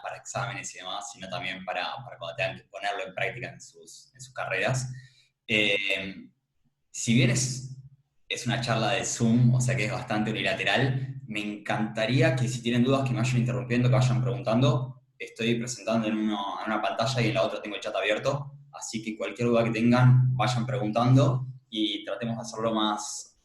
para exámenes y demás, sino también para cuando tengan que ponerlo en práctica en sus carreras. Eh, si bien es una charla de Zoom, o sea que es bastante unilateral, me encantaría que si tienen dudas que me vayan interrumpiendo, que vayan preguntando. Estoy presentando en una pantalla y en la otra tengo el chat abierto, así que cualquier duda que tengan, vayan preguntando y tratemos de hacerlo más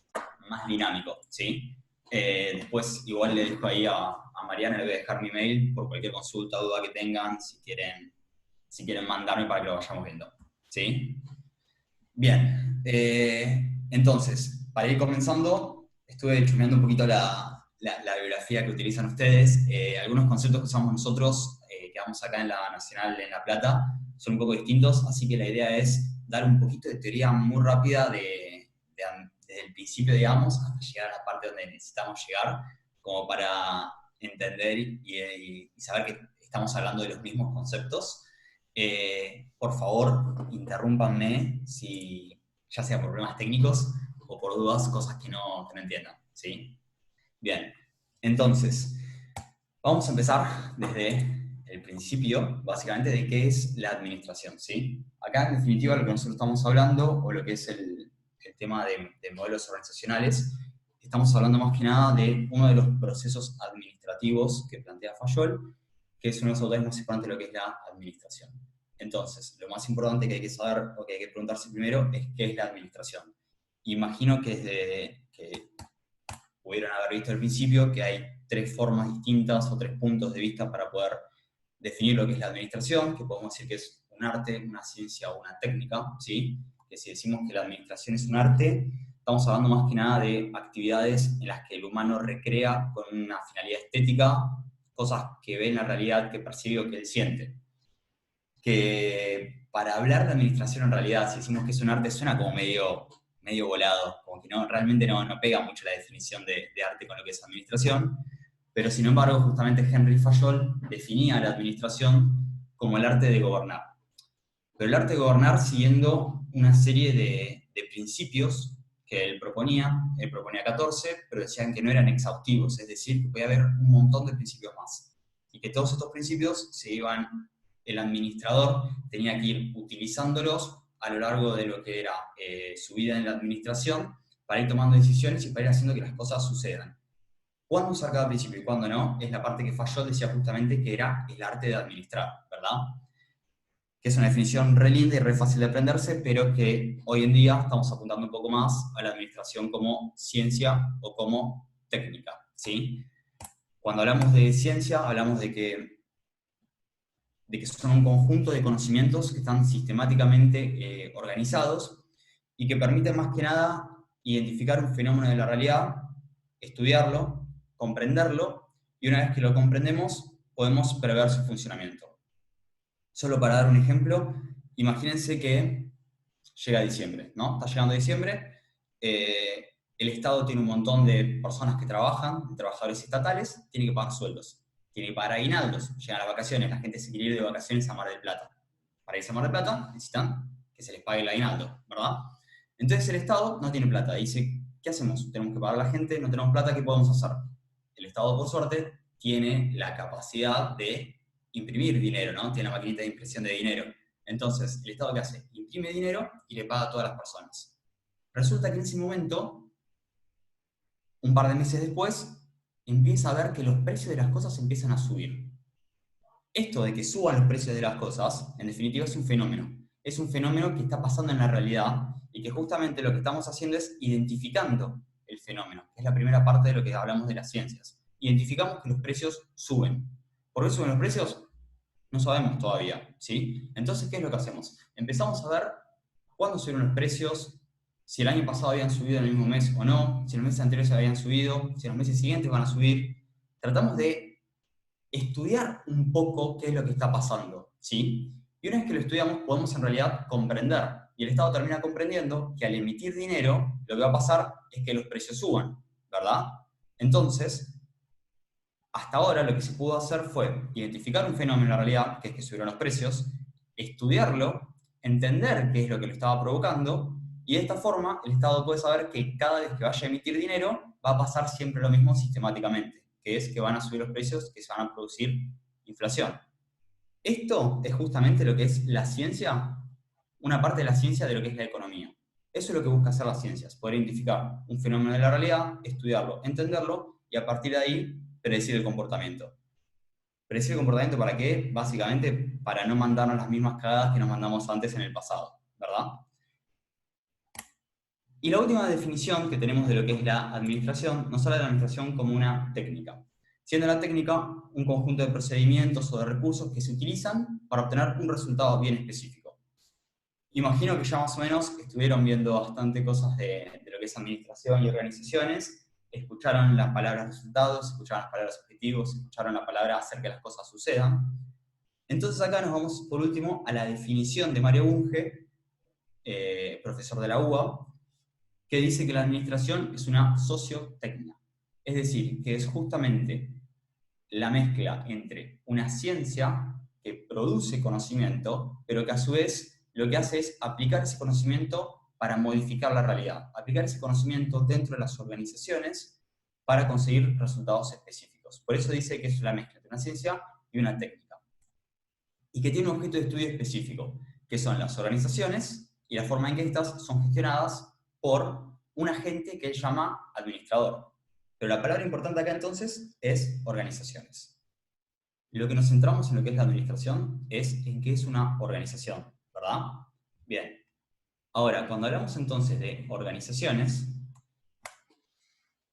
dinámico, ¿sí? Después igual le dejo ahí a Mariana, le voy a dejar mi mail por cualquier consulta o duda que tengan, si quieren mandarme para que lo vayamos viendo, ¿sí? Bien, entonces, para ir comenzando, estuve chusmeando un poquito la bibliografía que utilizan ustedes. Algunos conceptos que usamos nosotros, que damos acá en la Nacional en La Plata, son un poco distintos, así que la idea es dar un poquito de teoría muy rápida desde el principio, digamos, hasta llegar a la parte donde necesitamos llegar, como para entender y saber que estamos hablando de los mismos conceptos. Por favor, interrúmpanme si, ya sea por problemas técnicos o por dudas, cosas que no entiendan, ¿sí? Bien, entonces, vamos a empezar desde el principio, básicamente, de qué es la administración, ¿sí? Acá, en definitiva, lo que nosotros estamos hablando, o lo que es el tema de modelos organizacionales, estamos hablando más que nada de uno de los procesos administrativos que plantea Fayol, que es uno de los autores más importantes de lo que es la administración. Entonces, lo más importante que hay que saber, o que hay que preguntarse primero, es qué es la administración. Imagino que desde que pudieron haber visto al principio que hay tres formas distintas o tres puntos de vista para poder definir lo que es la administración, que podemos decir que es un arte, una ciencia o una técnica, ¿sí? Que si decimos que la administración es un arte, estamos hablando más que nada de actividades en las que el humano recrea con una finalidad estética cosas que ve en la realidad, que percibe o que él siente. Que para hablar de administración en realidad, si decimos que es un arte, suena como medio volado, como que realmente no pega mucho la definición de arte con lo que es administración, pero sin embargo, justamente Henry Fayol definía la administración como el arte de gobernar. Pero el arte de gobernar siguiendo una serie de principios que él proponía 14, pero decían que no eran exhaustivos, es decir, que podía haber un montón de principios más. Y que todos estos principios el administrador tenía que ir utilizándolos a lo largo de lo que era su vida en la administración para ir tomando decisiones y para ir haciendo que las cosas sucedan. ¿Cuándo usar cada principio y cuándo no? Es la parte que Fayol decía justamente que era el arte de administrar, ¿verdad? Que es una definición re linda y re fácil de aprenderse, pero que hoy en día estamos apuntando un poco más a la administración como ciencia o como técnica, ¿sí? Cuando hablamos de ciencia, hablamos de que son un conjunto de conocimientos que están sistemáticamente organizados y que permiten más que nada identificar un fenómeno de la realidad, estudiarlo, comprenderlo, y una vez que lo comprendemos, podemos prever su funcionamiento. Solo para dar un ejemplo, imagínense que llega diciembre, ¿no? Está llegando diciembre, el Estado tiene un montón de personas que trabajan, de trabajadores estatales, tiene que pagar sueldos, tiene que pagar aguinaldos, llegan las vacaciones, la gente se quiere ir de vacaciones a Mar del Plata. Para irse a Mar del Plata necesitan que se les pague el aguinaldo, ¿verdad? Entonces el Estado no tiene plata, dice, ¿qué hacemos? Tenemos que pagar a la gente, no tenemos plata, ¿qué podemos hacer? El Estado, por suerte, tiene la capacidad de imprimir dinero, ¿no? Tiene la maquinita de impresión de dinero. Entonces, ¿el Estado qué hace? Imprime dinero y le paga a todas las personas. Resulta que en ese momento, un par de meses después, empieza a ver que los precios de las cosas empiezan a subir. Esto de que suban los precios de las cosas, en definitiva, es un fenómeno. Es un fenómeno que está pasando en la realidad y que justamente lo que estamos haciendo es identificando el fenómeno, que es la primera parte de lo que hablamos de las ciencias. Identificamos que los precios suben. ¿Por qué suben los precios? No sabemos todavía, ¿sí? Entonces, ¿qué es lo que hacemos? Empezamos a ver cuándo subieron los precios, si el año pasado habían subido en el mismo mes o no, si en los meses anteriores habían subido, si en los meses siguientes van a subir. Tratamos de estudiar un poco qué es lo que está pasando, ¿sí? Y una vez que lo estudiamos, podemos en realidad comprender. Y el Estado termina comprendiendo que al emitir dinero, lo que va a pasar es que los precios suban, ¿verdad? Entonces, hasta ahora lo que se pudo hacer fue identificar un fenómeno en la realidad, que es que subieron los precios, estudiarlo, entender qué es lo que lo estaba provocando, y de esta forma el Estado puede saber que cada vez que vaya a emitir dinero va a pasar siempre lo mismo sistemáticamente, que es que van a subir los precios que se van a producir inflación. Esto es justamente lo que es la ciencia, una parte de la ciencia de lo que es la economía. Eso es lo que busca hacer las ciencias, poder identificar un fenómeno de la realidad, estudiarlo, entenderlo y a partir de ahí predecir el comportamiento. ¿Predecir el comportamiento para qué? Básicamente para no mandarnos las mismas cagadas que nos mandamos antes en el pasado, ¿verdad? Y la última definición que tenemos de lo que es la administración nos habla de la administración como una técnica, siendo la técnica un conjunto de procedimientos o de recursos que se utilizan para obtener un resultado bien específico. Imagino que ya más o menos estuvieron viendo bastante cosas de lo que es administración y organizaciones, escucharon las palabras resultados, escucharon las palabras objetivos, escucharon la palabra hacer que las cosas sucedan. Entonces acá nos vamos por último a la definición de Mario Bunge, profesor de la UBA, que dice que la administración es una sociotécnica. Es decir, que es justamente la mezcla entre una ciencia que produce conocimiento, pero que a su vez lo que hace es aplicar ese conocimiento para modificar la realidad, aplicar ese conocimiento dentro de las organizaciones para conseguir resultados específicos. Por eso dice que es la mezcla entre una ciencia y una técnica. Y que tiene un objeto de estudio específico, que son las organizaciones y la forma en que estas son gestionadas por un agente que él llama administrador. Pero la palabra importante acá entonces es organizaciones. Lo que nos centramos en lo que es la administración es en qué es una organización, ¿verdad? Bien. Ahora, cuando hablamos entonces de organizaciones,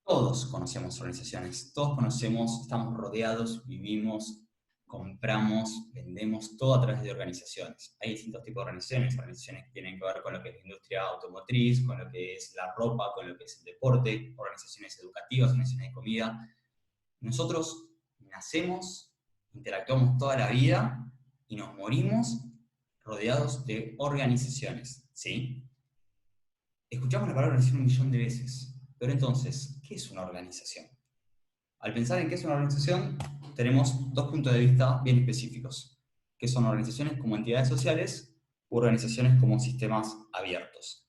todos conocemos organizaciones, todos conocemos, estamos rodeados, vivimos, compramos, vendemos, todo a través de organizaciones. Hay distintos tipos de organizaciones que tienen que ver con lo que es la industria automotriz, con lo que es la ropa, con lo que es el deporte, organizaciones educativas, organizaciones de comida. Nosotros nacemos, interactuamos toda la vida y nos morimos rodeados de organizaciones, ¿sí? Escuchamos la palabra organización un millón de veces, pero entonces, ¿qué es una organización? Al pensar en qué es una organización, tenemos dos puntos de vista bien específicos, que son organizaciones como entidades sociales u organizaciones como sistemas abiertos.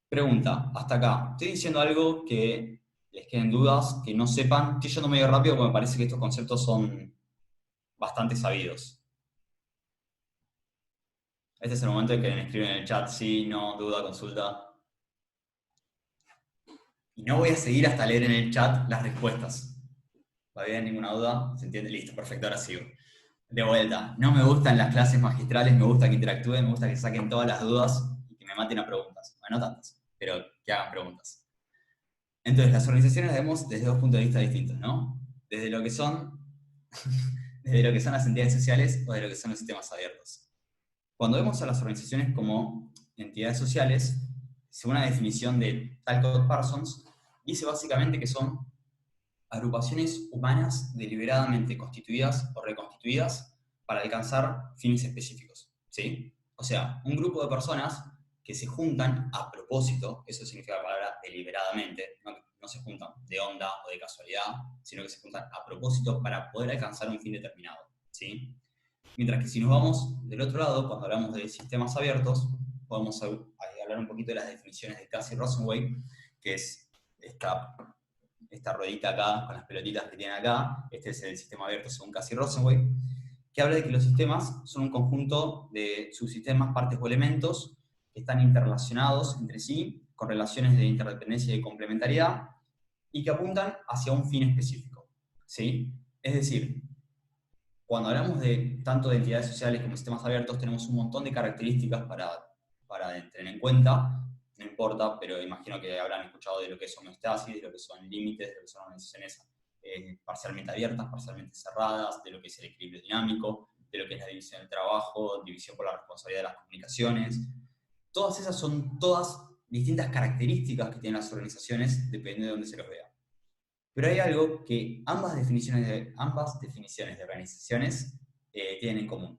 Pregunta, hasta acá, ¿estoy diciendo algo que les queden dudas, que no sepan? Estoy yendo medio rápido porque me parece que estos conceptos son bastante sabidos. Este es el momento en que me escriben en el chat, sí, no, duda, consulta. Y no voy a seguir hasta leer en el chat las respuestas. ¿Va bien? ¿Ninguna duda? ¿Se entiende? Listo, perfecto, ahora sigo. De vuelta, no me gustan las clases magistrales, me gusta que interactúen, me gusta que saquen todas las dudas y que me maten a preguntas. Bueno, no tantas, pero que hagan preguntas. Entonces, las organizaciones las vemos desde dos puntos de vista distintos, ¿no? Desde lo que son, desde lo que son las entidades sociales o de lo que son los sistemas abiertos. Cuando vemos a las organizaciones como entidades sociales, según la definición de Talcott Parsons, dice básicamente que son agrupaciones humanas deliberadamente constituidas o reconstituidas para alcanzar fines específicos, ¿sí? O sea, un grupo de personas que se juntan a propósito, eso significa la palabra deliberadamente, no se juntan de onda o de casualidad, sino que se juntan a propósito para poder alcanzar un fin determinado, ¿sí? Mientras que si nos vamos del otro lado, cuando hablamos de sistemas abiertos, podemos hablar un poquito de las definiciones de Casey Rosenway, que es esta ruedita acá, con las pelotitas que tiene acá. Este es el sistema abierto según Casey Rosenway, que habla de que los sistemas son un conjunto de subsistemas, partes o elementos que están interrelacionados entre sí, con relaciones de interdependencia y complementariedad, y que apuntan hacia un fin específico, ¿sí? Es decir, cuando hablamos de tanto de entidades sociales como sistemas abiertos, tenemos un montón de características para tener en cuenta. No importa, pero imagino que habrán escuchado de lo que es homeostasis, de lo que son límites, de lo que son organizaciones parcialmente abiertas, parcialmente cerradas, de lo que es el equilibrio dinámico, de lo que es la división del trabajo, división por la responsabilidad de las comunicaciones. Todas esas son todas distintas características que tienen las organizaciones dependiendo de dónde se los vea. Pero hay algo que ambas definiciones de organizaciones tienen en común.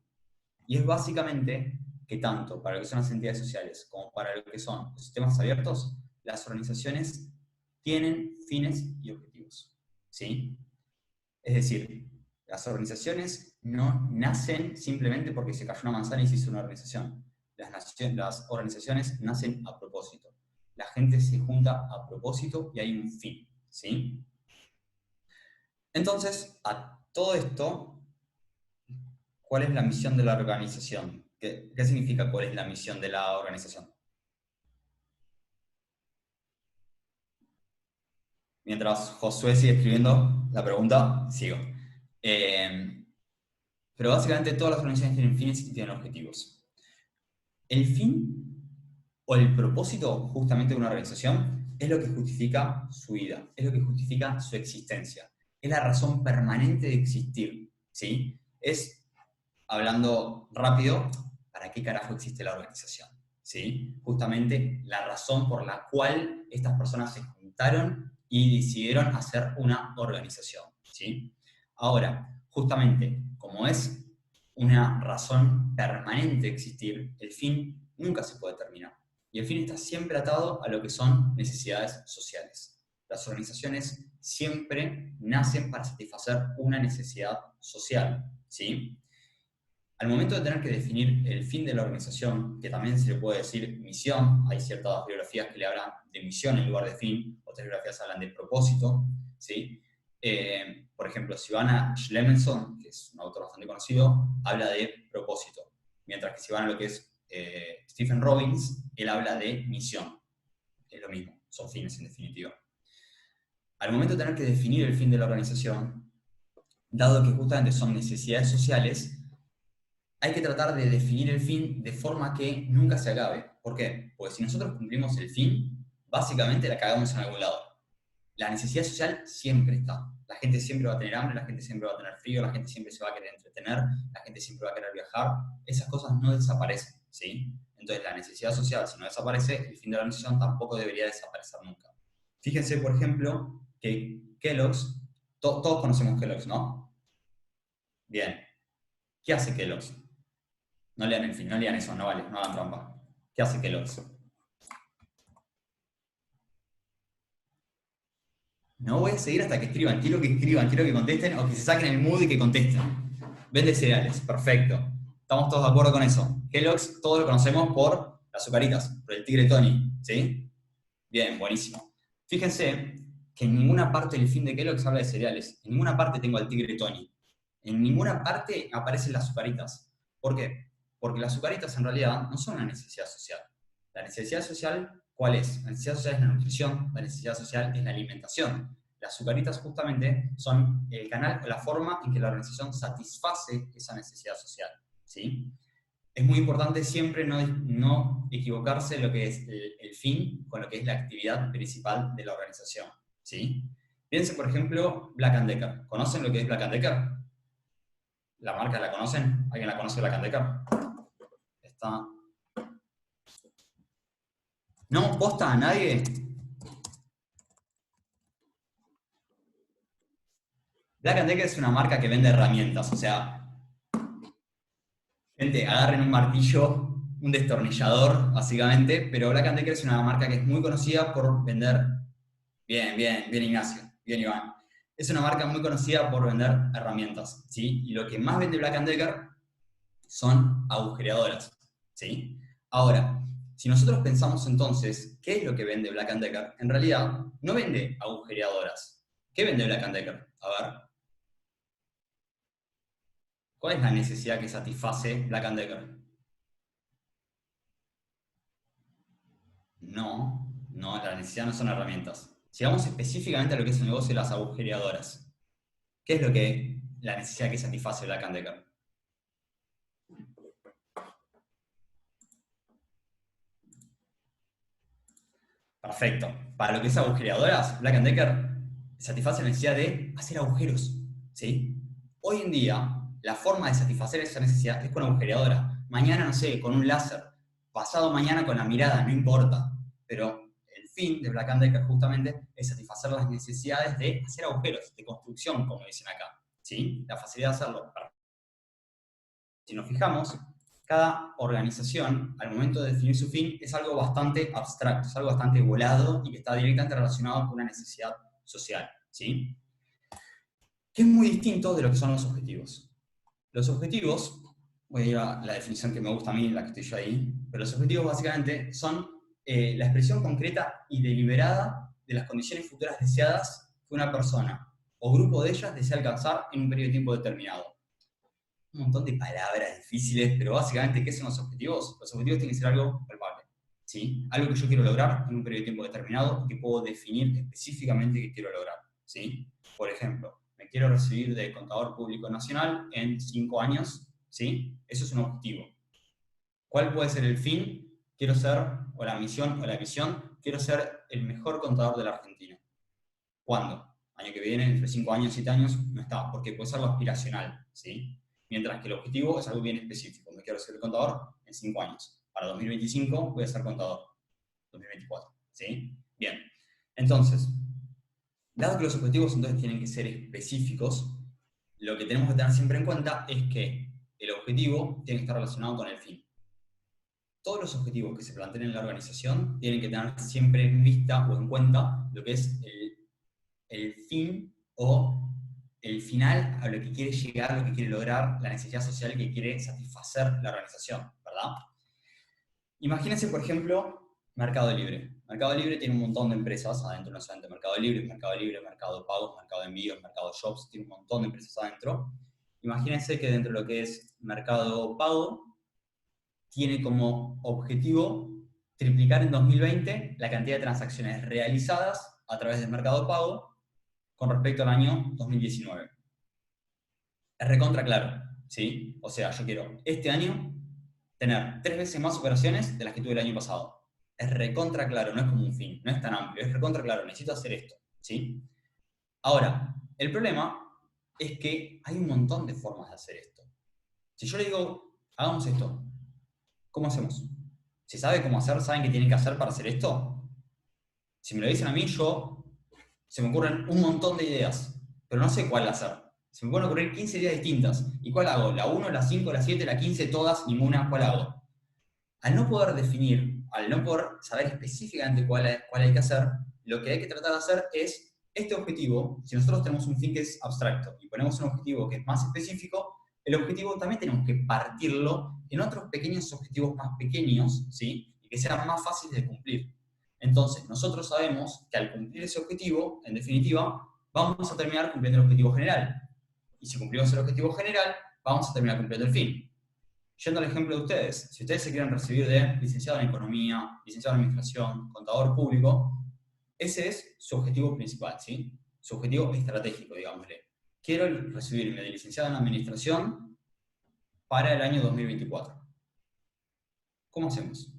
Y es básicamente que tanto para lo que son las entidades sociales como para lo que son los sistemas abiertos, las organizaciones tienen fines y objetivos, ¿sí? Es decir, las organizaciones no nacen simplemente porque se cayó una manzana y se hizo una organización. Las organizaciones nacen a propósito. La gente se junta a propósito y hay un fin, ¿sí? Entonces, a todo esto, ¿cuál es la misión de la organización? ¿Qué significa cuál es la misión de la organización? Mientras Josué sigue escribiendo la pregunta, sigo. Pero básicamente todas las organizaciones tienen fines y tienen objetivos. El fin o el propósito justamente de una organización es lo que justifica su vida, es lo que justifica su existencia, es la razón permanente de existir, ¿sí? Es, hablando rápido, ¿para qué carajo existe la organización? ¿Sí? Justamente la razón por la cual estas personas se juntaron y decidieron hacer una organización, ¿sí? Ahora, justamente, como es una razón permanente de existir, el fin nunca se puede terminar. Y el fin está siempre atado a lo que son necesidades sociales. Las organizaciones siempre nacen para satisfacer una necesidad social, ¿sí? Al momento de tener que definir el fin de la organización, que también se le puede decir misión, hay ciertas bibliografías que le hablan de misión en lugar de fin, otras bibliografías hablan de propósito, ¿sí? Por ejemplo, si van a Schlemenson, que es un autor bastante conocido, habla de propósito, mientras que si van a lo que es Stephen Robbins, él habla de misión. Es lo mismo, son fines en definitiva. Al momento de tener que definir el fin de la organización, dado que justamente son necesidades sociales, hay que tratar de definir el fin de forma que nunca se acabe. ¿Por qué? Porque si nosotros cumplimos el fin, básicamente la cagamos en algún lado. La necesidad social siempre está. La gente siempre va a tener hambre, la gente siempre va a tener frío, la gente siempre se va a querer entretener, la gente siempre va a querer viajar. Esas cosas no desaparecen, ¿sí? Entonces la necesidad social, si no desaparece, el fin de la organización tampoco debería desaparecer nunca. Fíjense, por ejemplo, que Kellogg's, todos conocemos Kellogg's, ¿no? Bien. ¿Qué hace Kellogg's? No lean el fin, no lean eso, no vale, no hagan trampa. ¿Qué hace Kellogg's? No voy a seguir hasta que escriban, quiero que contesten o que se saquen el mood y que contesten. Vende cereales, perfecto. Estamos todos de acuerdo con eso. Kellogg's, todos lo conocemos por las azucaritas, por el tigre Tony, ¿sí? Bien, buenísimo. Fíjense que en ninguna parte del fin de Kellogg's habla de cereales. En ninguna parte tengo al tigre Tony. En ninguna parte aparecen las azucaritas. ¿Por qué? Porque las azucaritas en realidad no son una necesidad social. La necesidad social, ¿cuál es? La necesidad social es la nutrición, la necesidad social es la alimentación. Las azucaritas justamente son el canal o la forma en que la organización satisface esa necesidad social, ¿sí? Es muy importante siempre no equivocarse lo que es el fin con lo que es la actividad principal de la organización, ¿sí? Piensen, por ejemplo, Black & Decker. ¿Conocen lo que es Black & Decker? ¿La marca la conocen? ¿Alguien la conoce, Black & Decker? Está... ¿No? ¿Posta a nadie? Black & Decker es una marca que vende herramientas, o sea, gente, agarren un martillo, un destornillador, básicamente, pero Black & Decker es una marca que es muy conocida por vender... Bien, bien, bien Ignacio, bien Iván. Es una marca muy conocida por vender herramientas, ¿sí? Y lo que más vende Black & Decker son agujereadoras, ¿sí? Ahora, si nosotros pensamos entonces, ¿qué es lo que vende Black & Decker? En realidad, no vende agujereadoras. ¿Qué vende Black & Decker? A ver, ¿cuál es la necesidad que satisface Black & Decker? No, la necesidad no son herramientas. Si vamos específicamente a lo que es el negocio de las agujereadoras, ¿qué es lo que la necesidad que satisface Black & Decker? Perfecto. Para lo que es agujereadoras, Black & Decker satisface la necesidad de hacer agujeros, ¿sí? Hoy en día, la forma de satisfacer esa necesidad es con agujereadora. Mañana, no sé, con un láser. Pasado mañana con la mirada, no importa. Pero el fin de Black & Decker justamente es satisfacer las necesidades de hacer agujeros, de construcción, como dicen acá, ¿sí? La facilidad de hacerlo. Si nos fijamos, cada organización, al momento de definir su fin, es algo bastante abstracto, es algo bastante volado y que está directamente relacionado con una necesidad social, ¿sí? Que es muy distinto de lo que son los objetivos. Los objetivos, voy a ir a la definición que me gusta a mí, la que estoy yo ahí, pero los objetivos básicamente son la expresión concreta y deliberada de las condiciones futuras deseadas que una persona o grupo de ellas desea alcanzar en un periodo de tiempo determinado. un montón de palabras difíciles, pero básicamente, ¿qué son los objetivos? Los objetivos tienen que ser algo palpable, ¿sí? Algo que yo quiero lograr en un periodo de tiempo determinado y que puedo definir específicamente qué quiero lograr, ¿sí? Por ejemplo, me quiero recibir de Contador Público Nacional en 5 años, ¿sí? Eso es un objetivo. ¿Cuál puede ser el fin? Quiero ser, o la misión, o la visión, quiero ser el mejor contador de la Argentina. ¿Cuándo? Año que viene, entre 5 años, 7 años, no está, porque puede ser algo aspiracional, ¿sí? Mientras que el objetivo es algo bien específico. Me quiero ser contador en 5 años. Para 2025 voy a ser contador. 2024, ¿sí? Bien. Entonces, dado que los objetivos entonces tienen que ser específicos, lo que tenemos que tener siempre en cuenta es que el objetivo tiene que estar relacionado con el fin. Todos los objetivos que se planteen en la organización tienen que tener siempre en vista o en cuenta lo que es el fin o el final a lo que quiere llegar, lo que quiere lograr, la necesidad social que quiere satisfacer la organización, ¿verdad? Imagínense, por ejemplo, Mercado Libre. Mercado Libre tiene un montón de empresas adentro, no solamente Mercado Libre, Mercado Pagos, Mercado Envíos, Mercado Shops, tiene un montón de empresas adentro. Imagínense que dentro de lo que es Mercado Pago, tiene como objetivo triplicar en 2020 la cantidad de transacciones realizadas a través del Mercado Pago con respecto al año 2019. Es recontra claro, ¿sí? O sea, yo quiero este año tener 3 veces más operaciones de las que tuve el año pasado. Es recontra claro, no es como un fin, no es tan amplio, es recontra claro, necesito hacer esto, ¿sí? Ahora, el problema es que hay un montón de formas de hacer esto. Si yo le digo, hagamos esto, ¿cómo hacemos? Si sabe cómo hacer, ¿saben qué tienen que hacer para hacer esto? Si me lo dicen a mí, se me ocurren un montón de ideas, pero no sé cuál hacer. Se me pueden ocurrir 15 ideas distintas. ¿Y cuál hago? ¿La 1, la 5, la 7, la 15, todas, ninguna? ¿Cuál hago? Al no poder definir, al no poder saber específicamente cuál hay que hacer, lo que hay que tratar de hacer es este objetivo. Si nosotros tenemos un fin que es abstracto y ponemos un objetivo que es más específico, el objetivo también tenemos que partirlo en otros pequeños objetivos más pequeños, ¿sí? Y que sean más fáciles de cumplir. Entonces, nosotros sabemos que al cumplir ese objetivo, en definitiva, vamos a terminar cumpliendo el objetivo general. Y si cumplimos el objetivo general, vamos a terminar cumpliendo el fin. Yendo al ejemplo de ustedes, si ustedes se quieren recibir de licenciado en Economía, licenciado en Administración, contador público, ese es su objetivo principal, ¿sí? Su objetivo estratégico, digámosle. Quiero recibirme de licenciado en Administración para el año 2024. ¿Cómo hacemos?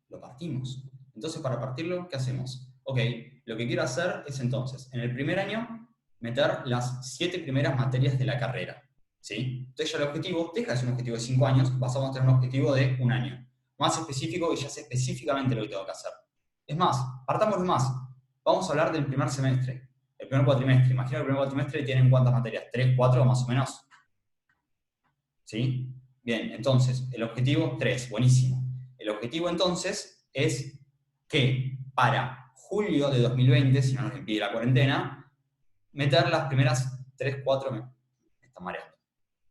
Lo partimos. Entonces, para partirlo, ¿qué hacemos? Ok, lo que quiero hacer es entonces, en el primer año, meter las 7 primeras materias de la carrera, ¿sí? Entonces ya el objetivo, deja de ser un objetivo de 5 años, pasamos a tener un objetivo de 1 año. Más específico y ya sé específicamente lo que tengo que hacer. Es más, partamos de más. Vamos a hablar del primer semestre, el primer cuatrimestre. Imagino que el primer cuatrimestre tienen ¿cuántas materias? ¿3, 4 más o menos? ¿Sí? Bien, entonces, el objetivo 3, buenísimo. El objetivo entonces es que para julio de 2020, si no nos impide la cuarentena, meter las primeras 3, 4, me está mareando.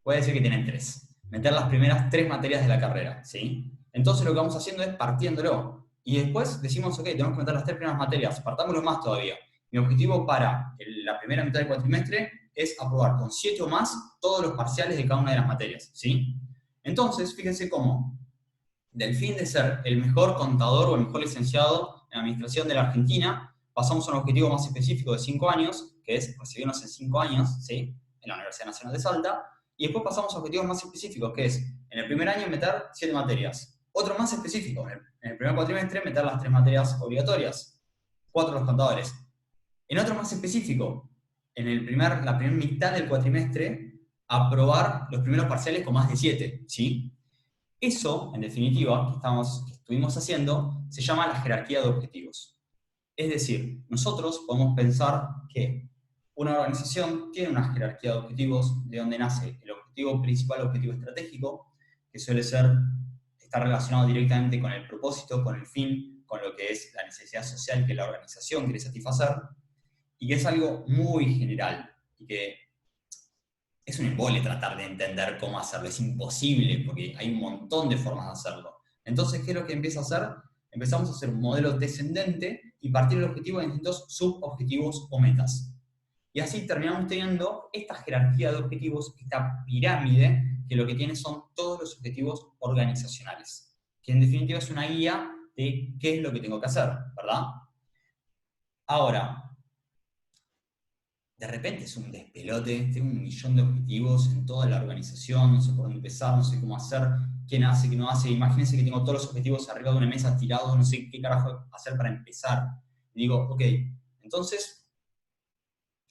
Voy a decir que tienen 3. Meter las primeras 3 materias de la carrera, ¿sí? Entonces lo que vamos haciendo es partiéndolo. Y después decimos, ok, tenemos que meter las 3 primeras materias, partámoslo más todavía. Mi objetivo para la primera mitad del cuatrimestre es aprobar con 7 o más todos los parciales de cada una de las materias, ¿sí? Entonces, fíjense cómo del fin de ser el mejor contador o el mejor licenciado en administración de la Argentina, pasamos a un objetivo más específico de 5 años, que es recibirnos en 5 años, ¿sí? En la Universidad Nacional de Salta, y después pasamos a objetivos más específicos, que es en el primer año meter 7 materias. Otro más específico, en el primer cuatrimestre meter las 3 materias obligatorias, 4 los contadores. En otro más específico, en la primera mitad del cuatrimestre, aprobar los primeros parciales con más de 7, ¿sí? Eso, en definitiva, que estuvimos haciendo, se llama la jerarquía de objetivos. Es decir, nosotros podemos pensar que una organización tiene una jerarquía de objetivos de donde nace el objetivo principal, el objetivo estratégico, que suele estar relacionado directamente con el propósito, con el fin, con lo que es la necesidad social que la organización quiere satisfacer, y que es algo muy general, y que es un embole tratar de entender cómo hacerlo, es imposible, porque hay un montón de formas de hacerlo. Entonces, ¿qué es lo que empieza a hacer? Empezamos a hacer un modelo descendente y partir el objetivo en distintos subobjetivos o metas. Y así terminamos teniendo esta jerarquía de objetivos, esta pirámide, que lo que tiene son todos los objetivos organizacionales, que en definitiva es una guía de qué es lo que tengo que hacer, ¿verdad? Ahora, de repente es un despelote, tengo 1.000.000 de objetivos en toda la organización, no sé por dónde empezar, no sé cómo hacer, quién hace, qué no hace. Imagínense que tengo todos los objetivos arriba de una mesa tirados, no sé qué carajo hacer para empezar. Y digo, ok, entonces,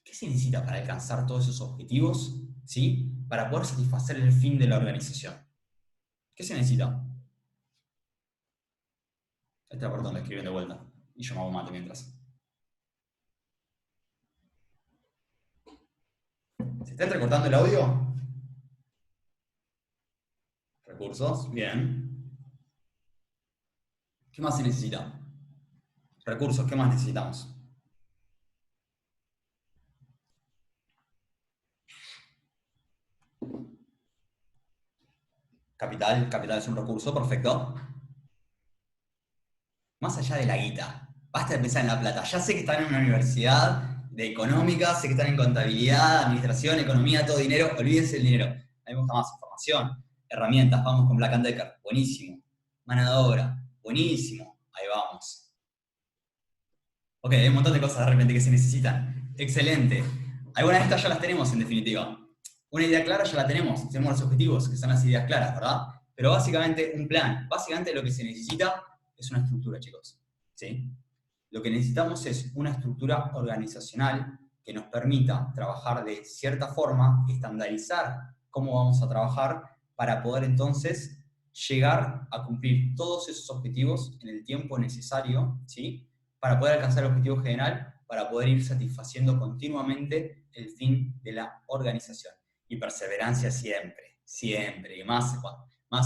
¿qué se necesita para alcanzar todos esos objetivos? ¿Sí? Para poder satisfacer el fin de la organización. ¿Qué se necesita? Esta parte donde escriben de vuelta. Y yo me hago mate mientras. ¿Se está recortando el audio? Recursos, bien. ¿Qué más se necesita? Recursos, ¿qué más necesitamos? Capital, capital es un recurso, perfecto. Más allá de la guita, basta de pensar en la plata. Ya sé que están en una universidad de económica, sé que están en contabilidad, administración, economía, todo dinero, olvídense del dinero. A mí me gusta más información, herramientas, vamos con Black & Decker, buenísimo. Mano de obra, buenísimo, ahí vamos. Ok, hay un montón de cosas de repente que se necesitan. Excelente. Algunas de estas ya las tenemos en definitiva. Una idea clara ya la tenemos los objetivos, que son las ideas claras, ¿verdad? Pero básicamente un plan, básicamente lo que se necesita es una estructura, chicos. ¿Sí? Lo que necesitamos es una estructura organizacional que nos permita trabajar de cierta forma, estandarizar cómo vamos a trabajar para poder entonces llegar a cumplir todos esos objetivos en el tiempo necesario, ¿sí? Para poder alcanzar el objetivo general, para poder ir satisfaciendo continuamente el fin de la organización. Y perseverancia siempre, siempre, y más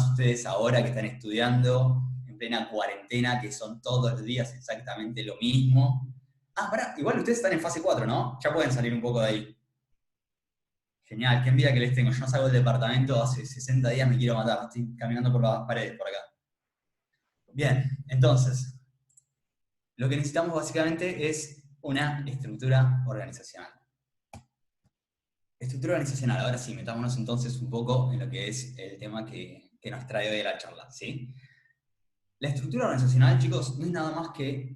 ustedes ahora que están estudiando en plena cuarentena, que son todos los días exactamente lo mismo. Ah, pará, igual ustedes están en fase 4, ¿no? Ya pueden salir un poco de ahí. Genial, qué envidia que les tengo. Yo no salgo del departamento hace 60 días, me quiero matar. Estoy caminando por las paredes por acá. Bien, entonces, lo que necesitamos básicamente es una estructura organizacional. Estructura organizacional, ahora sí, metámonos entonces un poco en lo que es el tema que nos trae hoy la charla, ¿sí? La estructura organizacional, chicos, no es nada más que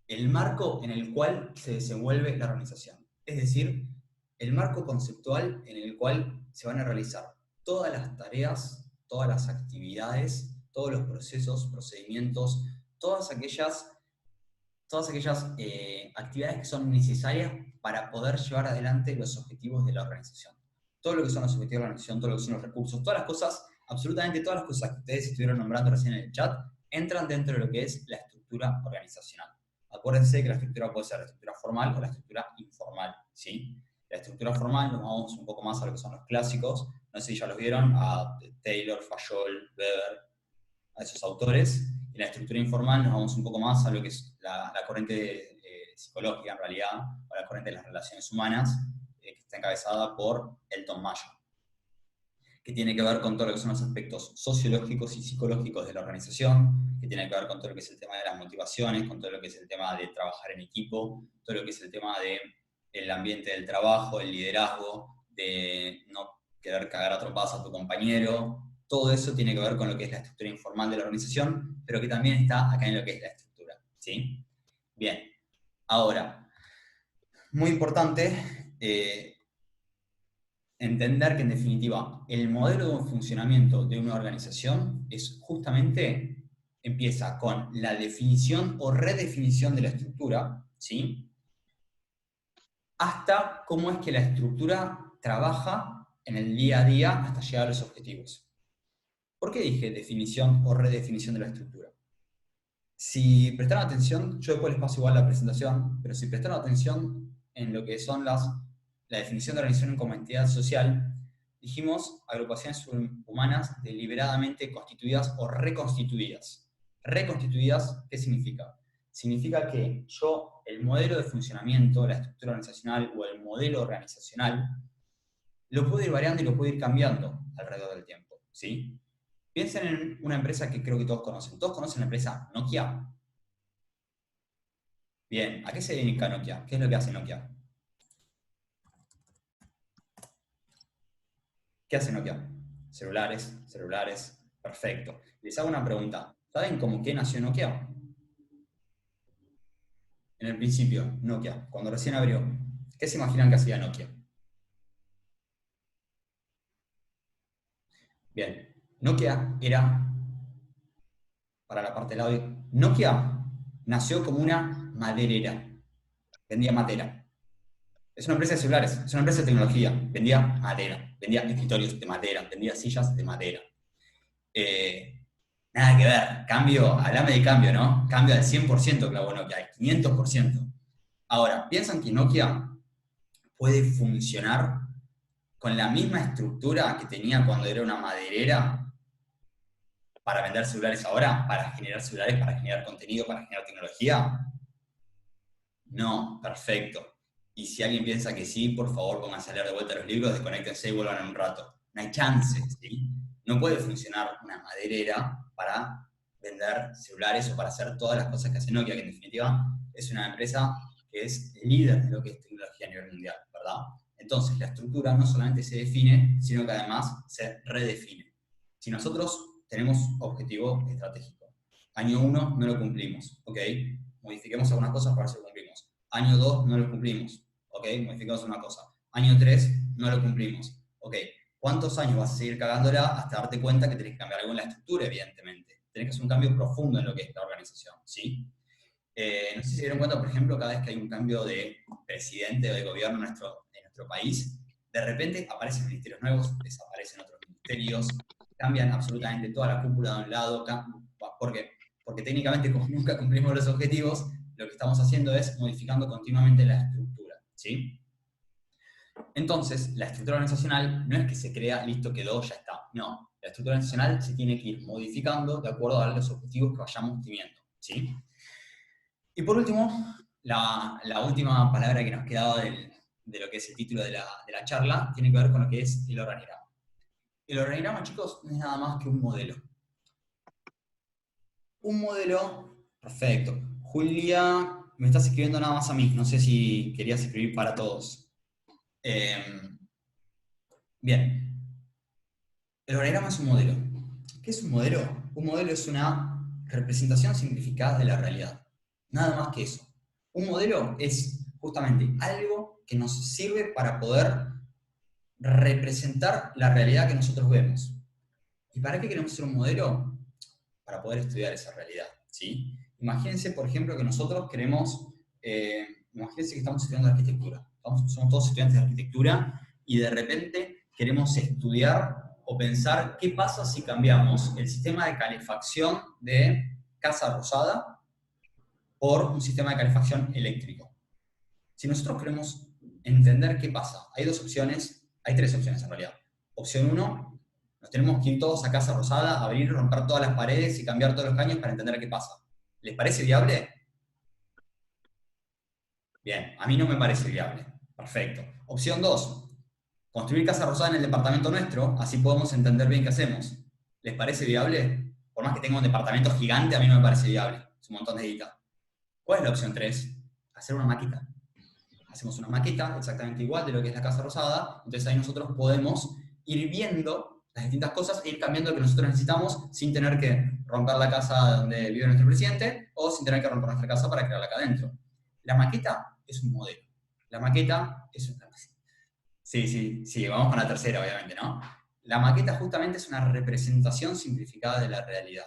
el marco en el cual se desenvuelve la organización. Es decir, el marco conceptual en el cual se van a realizar todas las tareas, todas las actividades, todos los procesos, procedimientos, todas aquellas actividades que son necesarias para poder llevar adelante los objetivos de la organización. Todo lo que son los objetivos de la organización, todo lo que son los recursos, todas las cosas, absolutamente todas las cosas que ustedes estuvieron nombrando recién en el chat, entran dentro de lo que es la estructura organizacional. Acuérdense que la estructura puede ser la estructura formal o la estructura informal, ¿sí? La estructura formal, nos vamos un poco más a lo que son los clásicos, no sé si ya los vieron, a Taylor, Fayol, Weber, a esos autores. En la estructura informal nos vamos un poco más a lo que es la corriente psicológica en realidad, o la corriente de las relaciones humanas, que está encabezada por Elton Mayo, que tiene que ver con todo lo que son los aspectos sociológicos y psicológicos de la organización, que tiene que ver con todo lo que es el tema de las motivaciones, con todo lo que es el tema de trabajar en equipo, todo lo que es el tema del ambiente del trabajo, el liderazgo, de no querer cagar a trompadas a tu compañero. Todo eso tiene que ver con lo que es la estructura informal de la organización, pero que también está acá en lo que es la estructura, ¿sí? Bien, ahora, muy importante, entender que en definitiva el modelo de funcionamiento de una organización es justamente, empieza con la definición o redefinición de la estructura, ¿sí? Hasta cómo es que la estructura trabaja en el día a día hasta llegar a los objetivos. ¿Por qué dije definición o redefinición de la estructura? Si prestaron atención, yo después les paso igual la presentación, pero si prestaron atención en lo que son la definición de organización como entidad social, dijimos agrupaciones humanas deliberadamente constituidas o reconstituidas. Reconstituidas, ¿qué significa? Significa que yo, el modelo de funcionamiento, la estructura organizacional o el modelo organizacional, lo puedo ir variando y lo puedo ir cambiando alrededor del tiempo, ¿sí? Piensen en una empresa que creo que todos conocen. ¿Todos conocen la empresa Nokia? Bien, ¿a qué se dedica Nokia? ¿Qué es lo que hace Nokia? ¿Qué hace Nokia? celulares, celulares, perfecto. Les hago una pregunta. ¿Saben cómo qué nació Nokia? En el principio, Nokia, cuando recién abrió. ¿Qué se imaginan que hacía Nokia? Bien, Nokia era, para la parte del audio, Nokia nació como una maderera, vendía madera. Es una empresa de celulares, es una empresa de tecnología, vendía madera, vendía escritorios de madera, vendía sillas de madera. Nada que ver, cambio, hablame de cambio, ¿no? Cambio al 100% clavó Nokia, al 500%. Ahora, ¿piensan que Nokia puede funcionar con la misma estructura que tenía cuando era una maderera para vender celulares ahora, para generar celulares, para generar contenido, para generar tecnología? No, perfecto. Y si alguien piensa que sí, por favor pónganse a leer de vuelta los libros, desconéctense y vuelvan en un rato. No hay chance, ¿sí? No puede funcionar una maderera para vender celulares o para hacer todas las cosas que hace Nokia, que en definitiva es una empresa que es líder de lo que es tecnología a nivel mundial, ¿verdad? Entonces, la estructura no solamente se define, sino que además se redefine. Si nosotros tenemos objetivo estratégico, año 1 no lo cumplimos, ¿ok? Modifiquemos algunas cosas para ver si lo cumplimos. Año 2 no lo cumplimos, ¿ok? Modificamos una cosa. Año 3 no lo cumplimos, ¿ok? ¿Cuántos años vas a seguir cagándola hasta darte cuenta que tenés que cambiar algo en la estructura, evidentemente? Tenés que hacer un cambio profundo en lo que es la organización, ¿sí? No sé si se dieron cuenta, por ejemplo, cada vez que hay un cambio de presidente o de gobierno en nuestro país, de repente aparecen ministerios nuevos, desaparecen otros ministerios, cambian absolutamente toda la cúpula de un lado, porque técnicamente como nunca cumplimos los objetivos, lo que estamos haciendo es modificando continuamente la estructura, ¿sí? Entonces, la estructura organizacional no es que se crea, listo, quedó, ya está. No, la estructura organizacional se tiene que ir modificando de acuerdo a los objetivos que vayamos teniendo, ¿sí? Y por último, la última palabra que nos quedaba de lo que es el título de la charla tiene que ver con lo que es el organigrama. El organigrama, chicos, no es nada más que un modelo. Un modelo, perfecto. Julia, me estás escribiendo nada más a mí, no sé si querías escribir para todos. Bien, el organigrama es un modelo. ¿Qué es un modelo? Un modelo es una representación simplificada de la realidad. Nada más que eso. Un modelo es justamente algo que nos sirve para poder representar la realidad que nosotros vemos. ¿Y para qué queremos hacer un modelo? Para poder estudiar esa realidad, ¿sí? Imagínense, por ejemplo, que nosotros queremos, imagínense que estamos estudiando arquitectura, somos todos estudiantes de arquitectura y de repente queremos estudiar o pensar qué pasa si cambiamos el sistema de calefacción de Casa Rosada por un sistema de calefacción eléctrico. Si nosotros queremos entender qué pasa, hay dos opciones, hay tres opciones en realidad. Opción 1, nos tenemos que ir todos a Casa Rosada, abrir, romper todas las paredes y cambiar todos los caños para entender qué pasa. ¿Les parece viable? Bien, a mí no me parece viable. Perfecto. Opción 2, construir Casa Rosada en el departamento nuestro, así podemos entender bien qué hacemos. ¿Les parece viable? Por más que tenga un departamento gigante, a mí no me parece viable. Es un montón de guita. ¿Cuál es la opción 3? Hacer una maqueta. Hacemos una maqueta exactamente igual de lo que es la Casa Rosada, entonces ahí nosotros podemos ir viendo las distintas cosas e ir cambiando lo que nosotros necesitamos sin tener que romper la casa donde vive nuestro presidente o sin tener que romper nuestra casa para crearla acá adentro. La maqueta es un modelo. La maqueta es una... Sí, vamos con la tercera, obviamente, ¿no? La maqueta justamente es una representación simplificada de la realidad.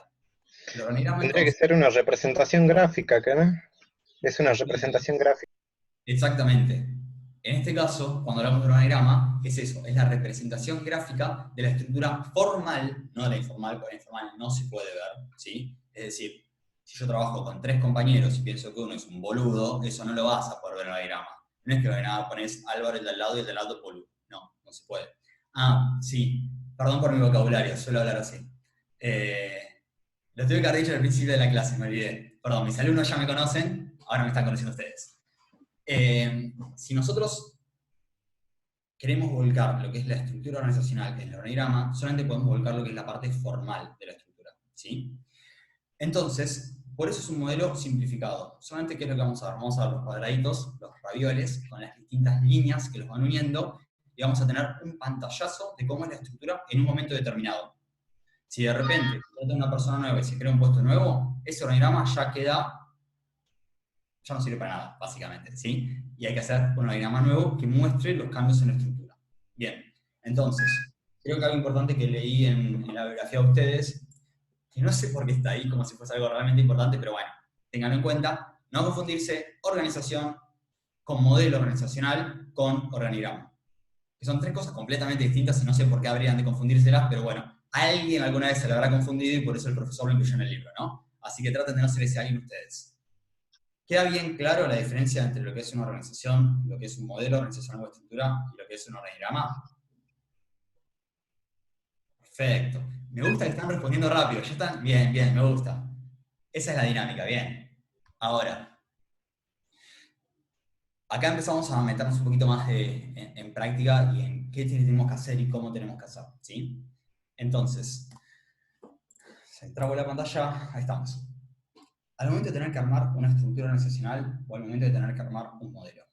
El organigrama, Tendría que entonces, ser una representación gráfica, ¿no? Es una representación gráfica. exactamente. En este caso, cuando hablamos de organigrama, ¿qué es eso? Es la representación gráfica de la estructura formal, no de la informal, porque la informal no se puede ver, ¿sí? Es decir, si yo trabajo con tres compañeros y pienso que uno es un boludo, eso no lo vas a poder ver en el organigrama. No es que nada pones Álvaro el de al lado y el del lado boludo. No se puede. Ah, sí, perdón por mi vocabulario, suelo hablar así. Lo tuve que haber dicho al principio de la clase, me olvidé. Perdón, mis alumnos ya me conocen, ahora me están conociendo ustedes. Si nosotros queremos volcar lo que es la estructura organizacional, que es el organigrama, solamente podemos volcar lo que es la parte formal de la estructura, ¿sí? Entonces, por eso es un modelo simplificado. Solamente, ¿qué es lo que vamos a ver? Vamos a ver los cuadraditos, los ravioles, con las distintas líneas que los van uniendo, y vamos a tener un pantallazo de cómo es la estructura en un momento determinado. Si de repente trata una persona nueva y se crea un puesto nuevo, ese organigrama ya no sirve para nada, básicamente, ¿sí? Y hay que hacer un organigrama nuevo que muestre los cambios en la estructura. Bien, entonces, creo que algo importante que leí en la bibliografía de ustedes, que no sé por qué está ahí como si fuese algo realmente importante, pero bueno, tenganlo en cuenta, no confundirse organización con modelo organizacional con organigrama. Que son tres cosas completamente distintas y no sé por qué habrían de confundírselas, pero bueno, alguien alguna vez se la habrá confundido y por eso el profesor lo incluyó en el libro, ¿no? Así que traten de no ser ese alguien ustedes. ¿Queda bien claro la diferencia entre lo que es una organización, lo que es un modelo organizacional o estructura y lo que es un organigrama? Perfecto. Me gusta que están respondiendo rápido. ¿Ya están? Bien, bien, me gusta. Esa es la dinámica, bien. Ahora, acá empezamos a meternos un poquito más en práctica y en qué tenemos que hacer y cómo tenemos que hacer, ¿sí? Entonces, se trabo la pantalla, ahí estamos. Al momento de tener que armar una estructura organizacional o al momento de tener que armar un modelo.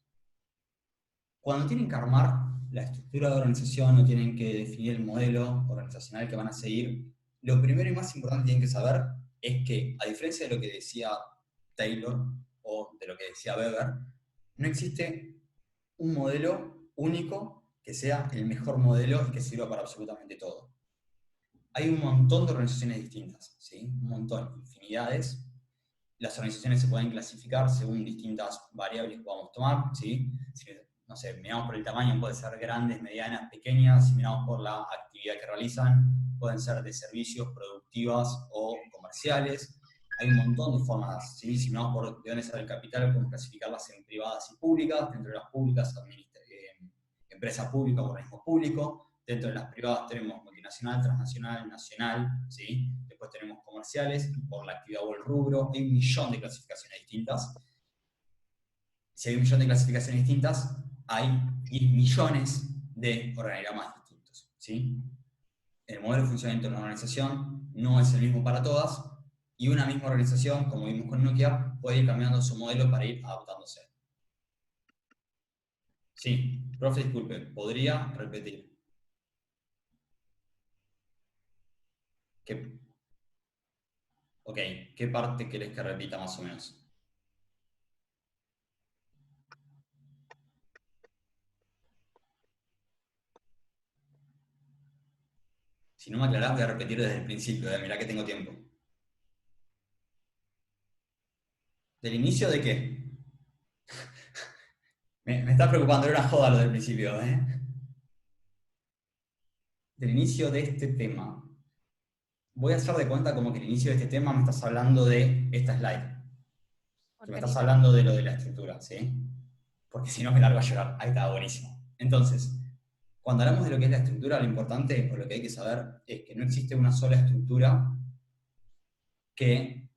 Cuando tienen que armar la estructura de organización o tienen que definir el modelo organizacional que van a seguir, lo primero y más importante que tienen que saber es que, a diferencia de lo que decía Taylor o de lo que decía Weber, no existe un modelo único que sea el mejor modelo y que sirva para absolutamente todo. Hay un montón de organizaciones distintas, ¿sí? Un montón, infinidades. Las organizaciones se pueden clasificar según distintas variables que podamos tomar, ¿sí? Si, no sé, miramos por el tamaño, pueden ser grandes, medianas, pequeñas. Si miramos por la actividad que realizan, pueden ser de servicios, productivas o comerciales. Hay un montón de formas, ¿sí? Si miramos por de dónde sale el capital, podemos clasificarlas en privadas y públicas. Dentro de las públicas, empresa pública o organismo público. Dentro de las privadas tenemos multinacional, transnacional, nacional, ¿sí? Después tenemos comerciales, por la actividad o el rubro. Hay un millón de clasificaciones distintas. Si hay un millón de clasificaciones distintas, hay 10 millones de organigramas distintos, ¿sí? El modelo de funcionamiento de una organización no es el mismo para todas, y una misma organización, como vimos con Nokia, puede ir cambiando su modelo para ir adaptándose. Sí, profe, disculpe, ¿podría repetir? Ok, ¿qué parte querés que repita más o menos? Si no me aclarás, voy a repetir desde el principio, mirá que tengo tiempo. ¿Del inicio de qué? Me está preocupando, era una joda lo del principio, ¿eh? Del inicio de este tema. Voy a hacer de cuenta como que el inicio de este tema me estás hablando de esta slide. Que me estás hablando de lo de la estructura, ¿sí? Porque si no me largo a llorar. Ahí está, buenísimo. Entonces, cuando hablamos de lo que es la estructura, lo importante o lo que hay que saber es que no existe una sola estructura que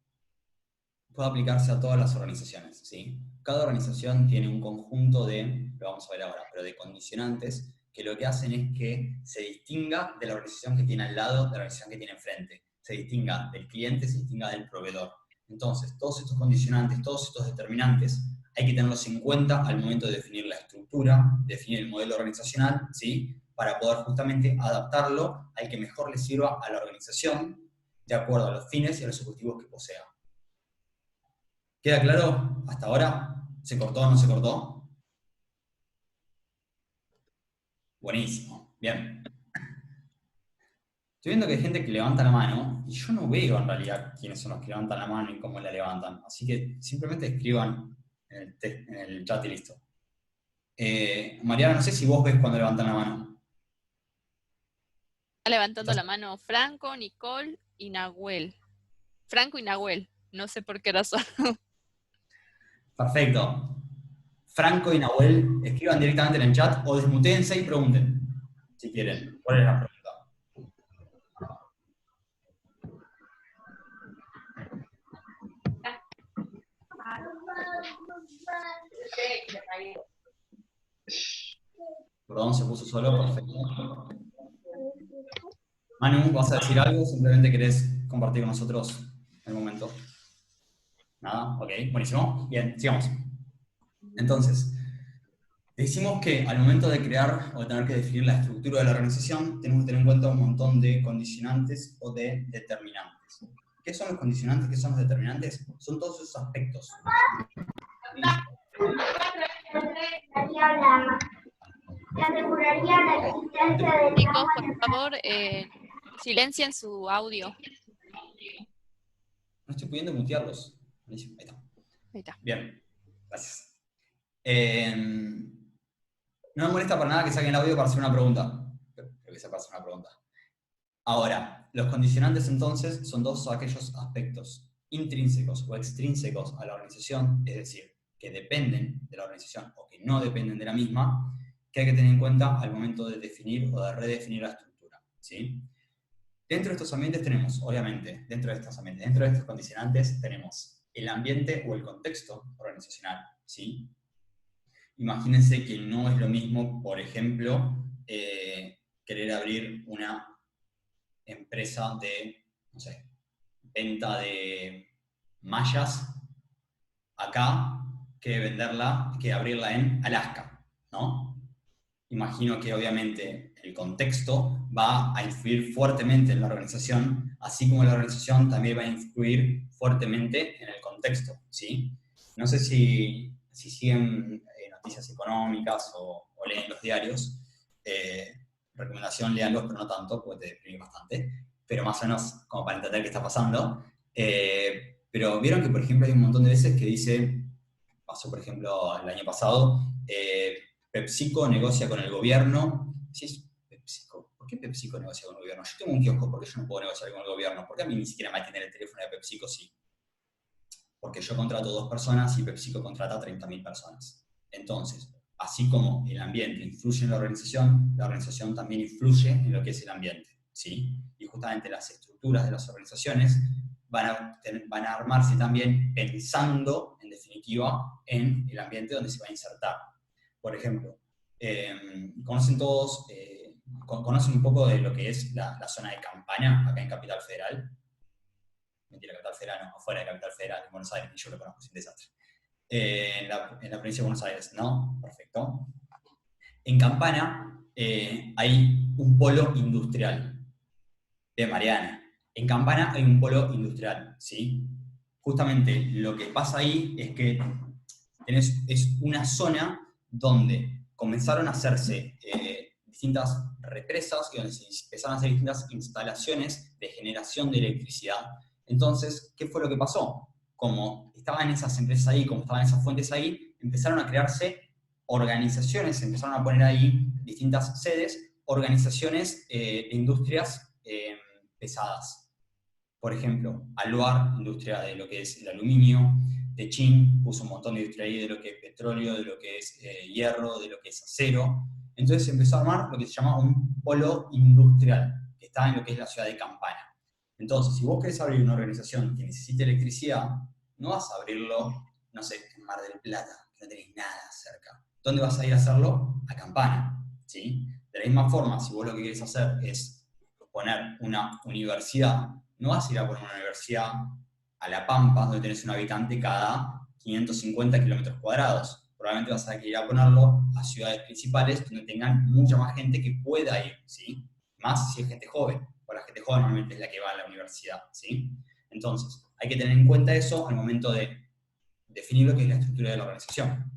pueda aplicarse a todas las organizaciones, ¿sí? Cada organización tiene un conjunto de, lo vamos a ver ahora, pero de condicionantes que lo que hacen es que se distinga de la organización que tiene al lado, de la organización que tiene enfrente. Se distinga del cliente, se distinga del proveedor. Entonces, todos estos condicionantes, todos estos determinantes, hay que tenerlos en cuenta al momento de definir la estructura, definir el modelo organizacional, ¿sí? Para poder justamente adaptarlo al que mejor le sirva a la organización, de acuerdo a los fines y a los objetivos que posea. ¿Queda claro hasta ahora? ¿Se cortó o no se cortó? Buenísimo, bien. Estoy viendo que hay gente que levanta la mano, y yo no veo en realidad quiénes son los que levantan la mano y cómo la levantan. Así que simplemente escriban en el chat y listo. Mariana, no sé si vos ves cuando levantan la mano. Está levantando la mano Franco, Nicole y Nahuel. Franco y Nahuel, no sé por qué razón. Perfecto. Franco y Nahuel, escriban directamente en el chat o desmutéense y pregunten, si quieren. ¿Cuál es la pregunta? Perdón, se puso solo, perfecto. Manu, ¿vas a decir algo? ¿Simplemente querés compartir con nosotros el momento? Nada, ok, buenísimo. Bien, sigamos. Entonces, Decimos que al momento de crear o de tener que definir la estructura de la organización, tenemos que tener en cuenta un montón de condicionantes o de determinantes. ¿Qué son los condicionantes? ¿Qué son los determinantes? Son todos esos aspectos. Chicos, por favor, silencien su audio. No estoy pudiendo mutearlos. Buenísimo, ahí está. Ahí está. Bien, gracias. No me molesta para nada que saquen el audio para hacer una pregunta. Creo que sea para hacer una pregunta. Ahora, los condicionantes entonces son todos aquellos aspectos intrínsecos o extrínsecos a la organización, es decir, que dependen de la organización o que no dependen de la misma, que hay que tener en cuenta al momento de definir o de redefinir la estructura, ¿sí? Dentro de estos ambientes tenemos, obviamente, dentro de estos condicionantes tenemos el ambiente o el contexto organizacional, ¿sí? Imagínense que no es lo mismo, por ejemplo, querer abrir una empresa de, no sé, venta de mallas acá que abrirla en Alaska, ¿no? Imagino que obviamente el contexto va a influir fuertemente en la organización, así como la organización también va a influir fuertemente en el contexto, ¿sí? No sé si siguen noticias económicas o leen los diarios. Recomendación, léanlos, pero no tanto, porque te deprime bastante, pero más o menos como para entender qué está pasando. Pero vieron que, por ejemplo, hay un montón de veces que dice, pasó por ejemplo el año pasado, PepsiCo negocia con el gobierno. Sí, es PepsiCo. ¿Por qué PepsiCo negocia con el gobierno? Yo tengo un kiosco, ¿por qué yo no puedo negociar con el gobierno? ¿Por qué a mí ni siquiera me atienden el teléfono de PepsiCo? Sí. Porque yo contrato 2 personas y PepsiCo contrata 30.000 personas. Entonces, así como el ambiente influye en la organización también influye en lo que es el ambiente, ¿sí? Y justamente las estructuras de las organizaciones van a armarse también pensando, en definitiva, en el ambiente donde se va a insertar. Por ejemplo, conocen todos, conocen un poco de lo que es la zona de Campana, acá en Capital Federal. Mentira, Capital Federal, no, afuera de Capital Federal, en Buenos Aires, y yo lo conozco, es un desastre. En la provincia de Buenos Aires, ¿no? Perfecto. En Campana hay un polo industrial de Mariana. En Campana hay un polo industrial, ¿sí? Justamente lo que pasa ahí es que es una zona donde comenzaron a hacerse distintas represas y donde se empezaron a hacer distintas instalaciones de generación de electricidad. Entonces, ¿qué fue lo que pasó? Como estaban esas empresas ahí, como estaban esas fuentes ahí, empezaron a crearse organizaciones, empezaron a poner ahí distintas sedes, organizaciones de industrias pesadas. Por ejemplo, Aluar, industria de lo que es el aluminio, Techin puso un montón de industria ahí de lo que es petróleo, de lo que es hierro, de lo que es acero. Entonces se empezó a armar lo que se llama un polo industrial, que está en lo que es la ciudad de Campana. Entonces, si vos querés abrir una organización que necesite electricidad, no vas a abrirlo, no sé, en Mar del Plata, que no tenés nada cerca. ¿Dónde vas a ir a hacerlo? A Campana, ¿sí? De la misma forma, si vos lo que querés hacer es poner una universidad, no vas a ir a poner una universidad a La Pampa, donde tenés un habitante cada 550 kilómetros cuadrados. Probablemente vas a tener que ir a ponerlo a ciudades principales donde tengan mucha más gente que pueda ir, ¿sí? Más si es gente joven, o la gente joven normalmente es la que va a la universidad, ¿sí? Entonces, hay que tener en cuenta eso al momento de definir lo que es la estructura de la organización.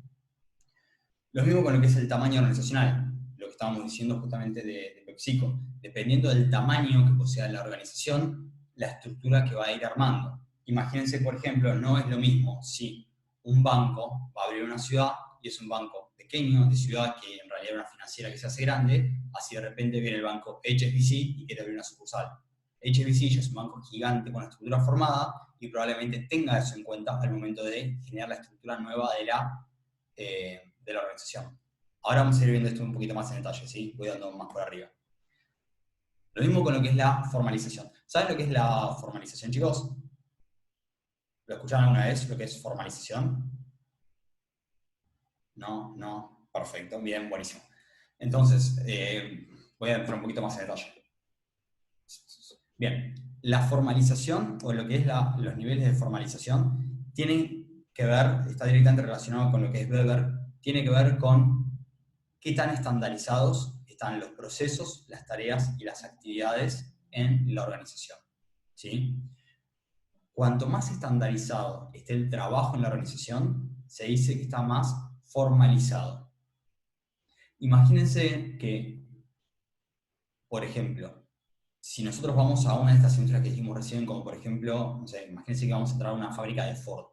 Lo mismo con lo que es el tamaño organizacional, lo que estábamos diciendo justamente de PepsiCo. Dependiendo del tamaño que posea la organización, la estructura que va a ir armando. Imagínense, por ejemplo, no es lo mismo si un banco va a abrir una ciudad y es un banco pequeño de ciudad que en realidad es una financiera que se hace grande, así de repente viene el banco HSBC y quiere abrir una sucursal. HSBC ya es un banco gigante con una estructura formada y probablemente tenga eso en cuenta al momento de generar la estructura nueva de la organización. Ahora vamos a ir viendo esto un poquito más en detalle, ¿sí? Voy dando más por arriba. Lo mismo con lo que es la formalización. ¿Saben lo que es la formalización, chicos? ¿Lo escucharon alguna vez, lo que es formalización? No, no, perfecto, bien, buenísimo. Entonces, voy a entrar un poquito más en detalle. Bien, la formalización, o lo que es los niveles de formalización, tienen que ver, está directamente relacionado con lo que es Weber, tiene que ver con qué tan estandarizados están los procesos, las tareas y las actividades en la organización. ¿Sí? Cuanto más estandarizado esté el trabajo en la organización, se dice que está más formalizado. Imagínense que, por ejemplo, si nosotros vamos a una de estas industrias que dijimos recién, como por ejemplo, no sé, imagínense que vamos a entrar a una fábrica de Ford.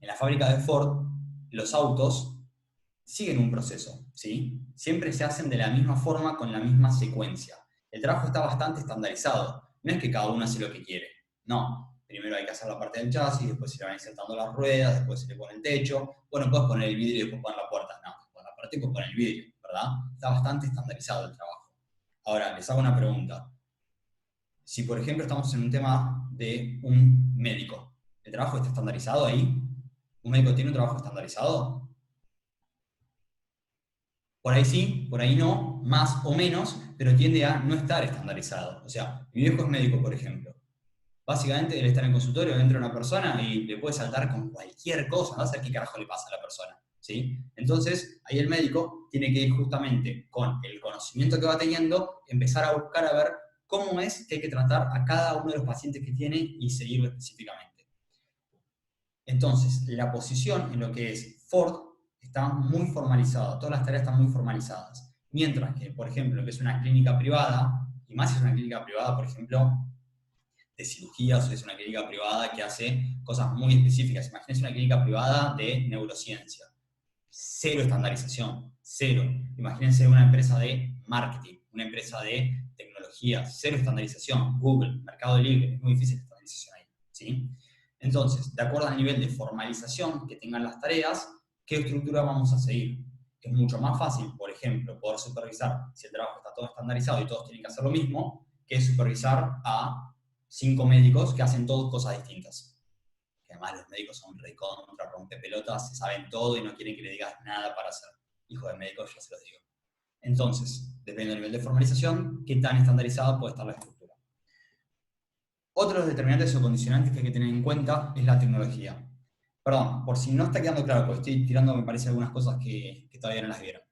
En la fábrica de Ford, los autos siguen un proceso, ¿sí? Siempre se hacen de la misma forma, con la misma secuencia. El trabajo está bastante estandarizado. No es que cada uno hace lo que quiere. No. Primero hay que hacer la parte del chasis, después se le van insertando las ruedas, después se le pone el techo. Bueno, puedes poner el vidrio y después poner la puerta. No, con la parte y después poner el vidrio, ¿verdad? Está bastante estandarizado el trabajo. Ahora, les hago una pregunta. Si, por ejemplo, estamos en un tema de un médico, ¿el trabajo está estandarizado ahí? ¿Un médico tiene un trabajo estandarizado? Por ahí sí, por ahí no, más o menos, pero tiende a no estar estandarizado. O sea, mi viejo es médico, por ejemplo. Básicamente, él está en el consultorio, entra una persona y le puede saltar con cualquier cosa, no va a saber qué carajo le pasa a la persona, ¿sí? Entonces, ahí el médico tiene que ir justamente con el conocimiento que va teniendo, empezar a buscar a ver cómo es que hay que tratar a cada uno de los pacientes que tiene y seguirlo específicamente. Entonces, la posición en lo que es Ford está muy formalizada, todas las tareas están muy formalizadas. Mientras que, por ejemplo, lo que es una clínica privada, y más si es una clínica privada, por ejemplo, de cirugías, o es una clínica privada que hace cosas muy específicas. Imagínense una clínica privada de neurociencia. Cero estandarización, cero. Imagínense una empresa de marketing, una empresa de tecnología, cero estandarización. Google, Mercado Libre, es muy difícil la estandarización ahí, ¿sí? Entonces, de acuerdo al nivel de formalización que tengan las tareas, ¿qué estructura vamos a seguir? Es mucho más fácil, por ejemplo, poder supervisar si el trabajo está todo estandarizado y todos tienen que hacer lo mismo, que supervisar a 5 médicos que hacen todos cosas distintas. Que además los médicos son recontra rompepelotas, se saben todo y no quieren que le digas nada para hacer. Hijo de médicos, ya se los digo. Entonces, depende del nivel de formalización, qué tan estandarizada puede estar la estructura. Otro de los determinantes o condicionantes que hay que tener en cuenta es la tecnología. Perdón, por si no está quedando claro, porque estoy tirando, me parece, algunas cosas que todavía no las vieron.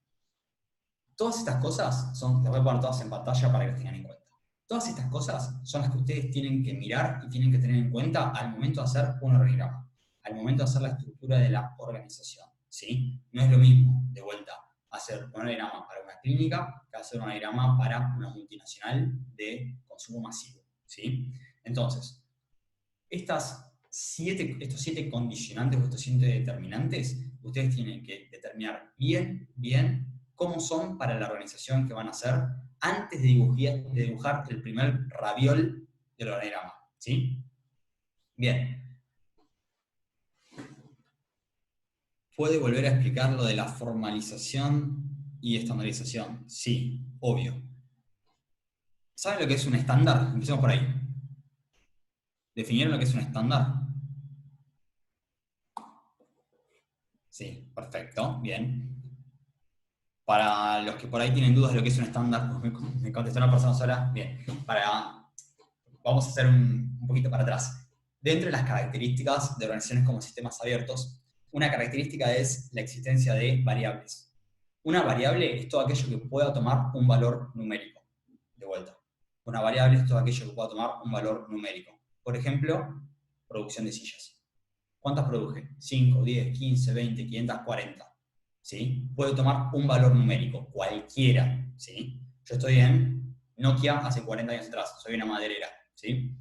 Todas estas cosas las voy a poner todas en pantalla para que las tengan en cuenta. Todas estas cosas son las que ustedes tienen que mirar y tienen que tener en cuenta al momento de hacer un organigrama, al momento de hacer la estructura de la organización, ¿sí? No es lo mismo, de vuelta, hacer un organigrama para una clínica que hacer un organigrama para una multinacional de consumo masivo, ¿sí? Entonces, estos 7 condicionantes o estos 7 determinantes, ustedes tienen que determinar bien cómo son para la organización que van a hacer antes de dibujar el primer raviol del organigrama, ¿sí? Bien. ¿Puede volver a explicar lo de la formalización y estandarización? Sí, obvio. ¿Saben lo que es un estándar? Empecemos por ahí. ¿Definieron lo que es un estándar? Sí, perfecto, bien. Para los que por ahí tienen dudas de lo que es un estándar, pues me contestó una persona sola. Bien, vamos a hacer un poquito para atrás. Dentro de las características de organizaciones como sistemas abiertos, una característica es la existencia de variables. Una variable es todo aquello que pueda tomar un valor numérico. De vuelta. Una variable es todo aquello que pueda tomar un valor numérico. Por ejemplo, producción de sillas. ¿Cuántas produje? 5, 10, 15, 20, 500, 40. ¿Sí? Puede tomar un valor numérico, cualquiera. ¿Sí? Yo estoy en Nokia hace 40 años atrás, soy una maderera. ¿Sí?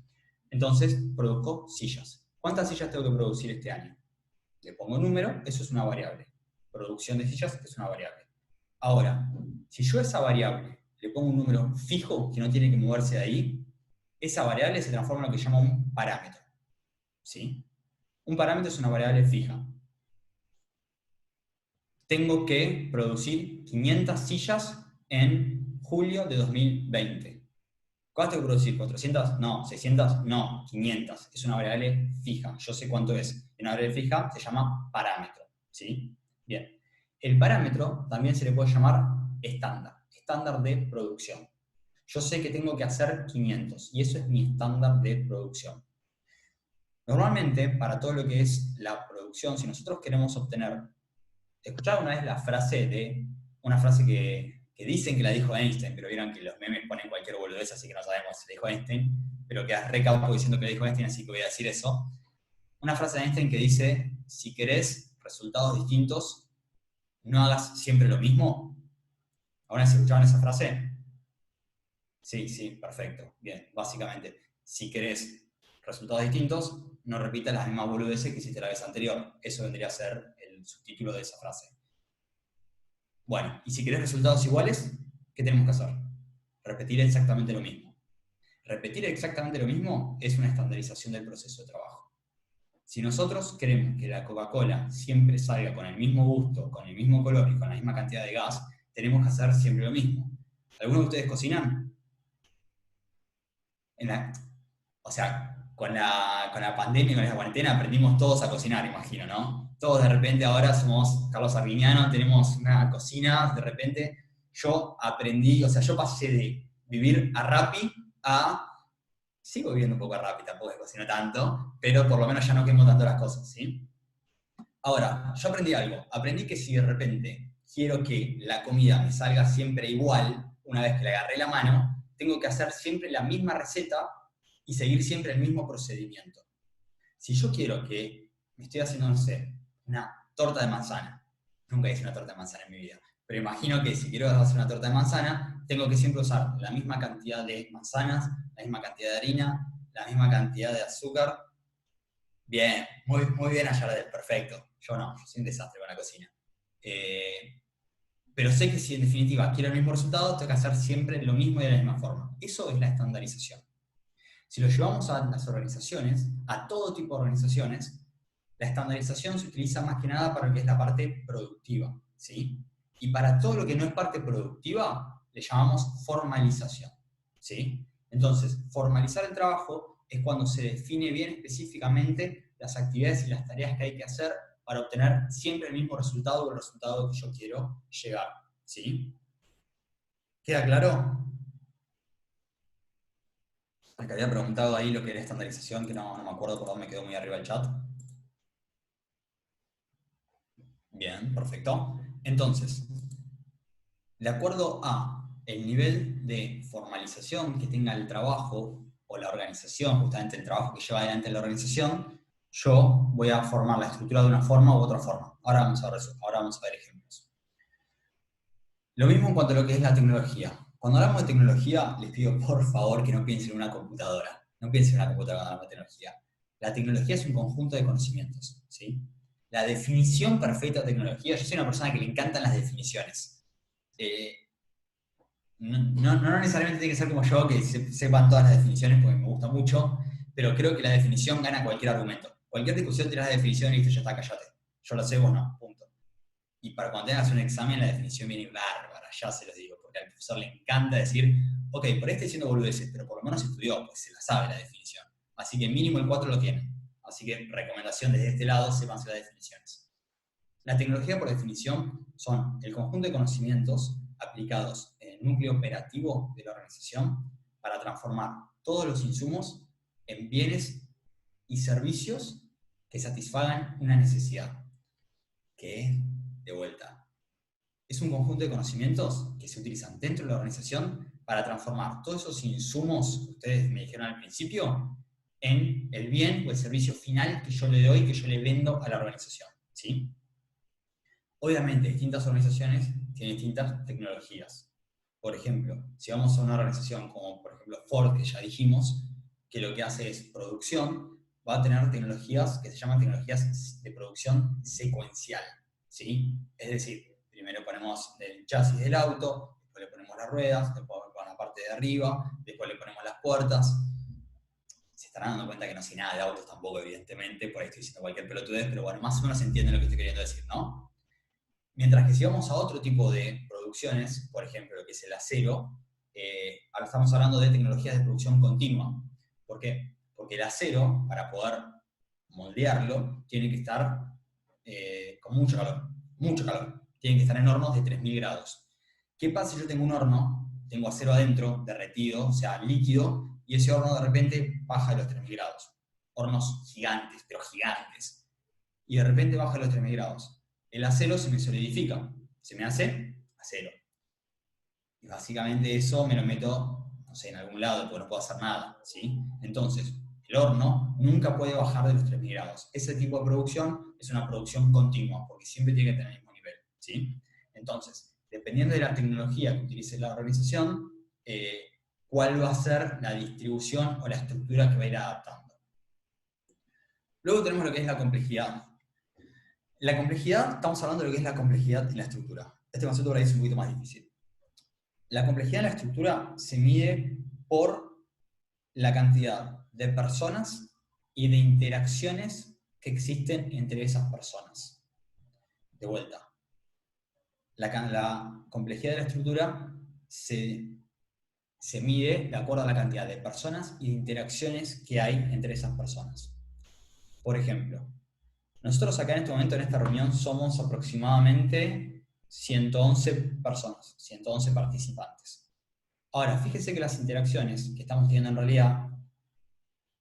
Entonces, produzco sillas. ¿Cuántas sillas tengo que producir este año? Le pongo un número, eso es una variable. Producción de sillas es una variable. Ahora, si yo a esa variable le pongo un número fijo que no tiene que moverse de ahí, esa variable se transforma en lo que se llama un parámetro. ¿Sí? Un parámetro es una variable fija. Tengo que producir 500 sillas en julio de 2020. ¿Cuántas tengo que producir? ¿400? No. ¿600? No. 500. Es una variable fija. Yo sé cuánto es. Una variable fija se llama parámetro. ¿Sí? Bien. El parámetro también se le puede llamar estándar. Estándar de producción. Yo sé que tengo que hacer 500 y eso es mi estándar de producción. Normalmente, para todo lo que es la producción, si nosotros queremos obtener... ¿Escucharon una vez la frase de una frase que dicen que la dijo Einstein, pero vieron que los memes ponen cualquier boludez, así que no sabemos si la dijo Einstein, pero quedas re cauto diciendo que la dijo Einstein, así que voy a decir eso. Una frase de Einstein que dice, si querés resultados distintos, no hagas siempre lo mismo. ¿Ahora se escuchaban esa frase? Sí, perfecto. Bien, básicamente, si querés resultados distintos, no repitas las mismas boludeces que hiciste la vez anterior. Eso vendría a ser el subtítulo de esa frase. Bueno, y si querés resultados iguales, ¿qué tenemos que hacer? Repetir exactamente lo mismo. Repetir exactamente lo mismo es una estandarización del proceso de trabajo. Si nosotros queremos que la Coca-Cola siempre salga con el mismo gusto, con el mismo color y con la misma cantidad de gas, tenemos que hacer siempre lo mismo. ¿Algunos de ustedes cocinan? O sea, con la pandemia y con la cuarentena aprendimos todos a cocinar, imagino, ¿no? Todos de repente ahora somos Carlos Arguiñano, tenemos una cocina, de repente yo aprendí, o sea, yo pasé de vivir a Rappi a... Sigo viviendo un poco a Rappi, tampoco es que cocino tanto, pero por lo menos ya no quemo tanto las cosas, ¿sí? Ahora, yo aprendí algo. Aprendí que si de repente quiero que la comida me salga siempre igual, una vez que le agarré la mano, tengo que hacer siempre la misma receta y seguir siempre el mismo procedimiento. Si yo quiero que me estoy haciendo, no sé, una torta de manzana, nunca hice una torta de manzana en mi vida, pero imagino que si quiero hacer una torta de manzana, tengo que siempre usar la misma cantidad de manzanas, la misma cantidad de harina, la misma cantidad de azúcar. Bien, muy bien, Ayardet, perfecto. Yo no, yo soy un desastre con la cocina. Pero sé que si en definitiva quiero el mismo resultado, tengo que hacer siempre lo mismo y de la misma forma. Eso es la estandarización. Si lo llevamos a las organizaciones, a todo tipo de organizaciones, la estandarización se utiliza más que nada para lo que es la parte productiva, ¿sí? Y para todo lo que no es parte productiva, le llamamos formalización, ¿sí? Entonces, formalizar el trabajo es cuando se define bien específicamente las actividades y las tareas que hay que hacer para obtener siempre el mismo resultado o el resultado que yo quiero llegar, ¿sí? ¿Queda claro? Porque había preguntado ahí lo que era estandarización, que no me acuerdo por dónde me quedó muy arriba el chat. Bien, perfecto. Entonces, de acuerdo a el nivel de formalización que tenga el trabajo o la organización, justamente el trabajo que lleva adelante la organización, yo voy a formar la estructura de una forma u otra forma. Ahora vamos a ver eso, ahora vamos a ver ejemplos. Lo mismo en cuanto a lo que es la tecnología. Cuando hablamos de tecnología, les pido por favor que no piensen en una computadora. No piensen en una computadora cuando hablamos de tecnología. La tecnología es un conjunto de conocimientos, ¿sí? La definición perfecta de tecnología, yo soy una persona que le encantan las definiciones. No necesariamente tiene que ser como yo, que sepan todas las definiciones, porque me gusta mucho, pero creo que la definición gana cualquier argumento. Cualquier discusión tiras la definición y listo, ya está, callate. Yo lo sé, vos no, punto. Y para cuando tengas un examen, la definición viene bárbara, ya se los digo, porque al profesor le encanta decir, ok, por ahí está diciendo boludeces, pero por lo menos estudió, pues se la sabe la definición. Así que mínimo el 4 lo tiene. Así que recomendación desde este lado, sépanse las definiciones. La tecnología, por definición, son el conjunto de conocimientos aplicados en el núcleo operativo de la organización para transformar todos los insumos en bienes y servicios que satisfagan una necesidad, que, de vuelta, es un conjunto de conocimientos que se utilizan dentro de la organización para transformar todos esos insumos que ustedes me dijeron al principio en el bien o el servicio final que yo le doy, que yo le vendo a la organización, ¿sí? Obviamente, distintas organizaciones tienen distintas tecnologías. Por ejemplo, si vamos a una organización como, por ejemplo, Ford, que ya dijimos, que lo que hace es producción, va a tener tecnologías que se llaman tecnologías de producción secuencial, ¿sí? Es decir, primero ponemos el chasis del auto, después le ponemos las ruedas, después la parte de arriba, después le ponemos las puertas. Se estarán dando cuenta que no sé nada de autos tampoco, evidentemente, por ahí estoy diciendo cualquier pelotudez, pero bueno, más o menos se entiende lo que estoy queriendo decir, ¿no? Mientras que si vamos a otro tipo de producciones, por ejemplo, lo que es el acero, ahora estamos hablando de tecnologías de producción continua. ¿Por qué? Porque el acero, para poder moldearlo, tiene que estar con mucho calor, mucho calor. Tiene que estar en hornos de 3000 grados. ¿Qué pasa si yo tengo un horno, tengo acero adentro, derretido, o sea, líquido, y ese horno de repente baja de los 3000 grados? Hornos gigantes, pero gigantes. Y de repente baja de los 3000 grados. El acero se me solidifica, se me hace a 0. Y básicamente eso me lo meto, no sé, en algún lado, porque no puedo hacer nada, ¿sí? Entonces, el horno nunca puede bajar de los 3000 grados. Ese tipo de producción es una producción continua, porque siempre tiene que tener el mismo nivel, ¿sí? Entonces, dependiendo de la tecnología que utilice la organización, cuál va a ser la distribución o la estructura que va a ir adaptando. Luego tenemos lo que es la complejidad. La complejidad, estamos hablando de lo que es la complejidad en la estructura. Este concepto por ahí es un poquito más difícil. La complejidad en la estructura se mide por la cantidad de personas y de interacciones que existen entre esas personas. De vuelta, la complejidad de la estructura se mide de acuerdo a la cantidad de personas y de interacciones que hay entre esas personas. Por ejemplo, nosotros acá en este momento, en esta reunión, somos aproximadamente 111 personas, 111 participantes. Ahora, fíjense que las interacciones que estamos teniendo en realidad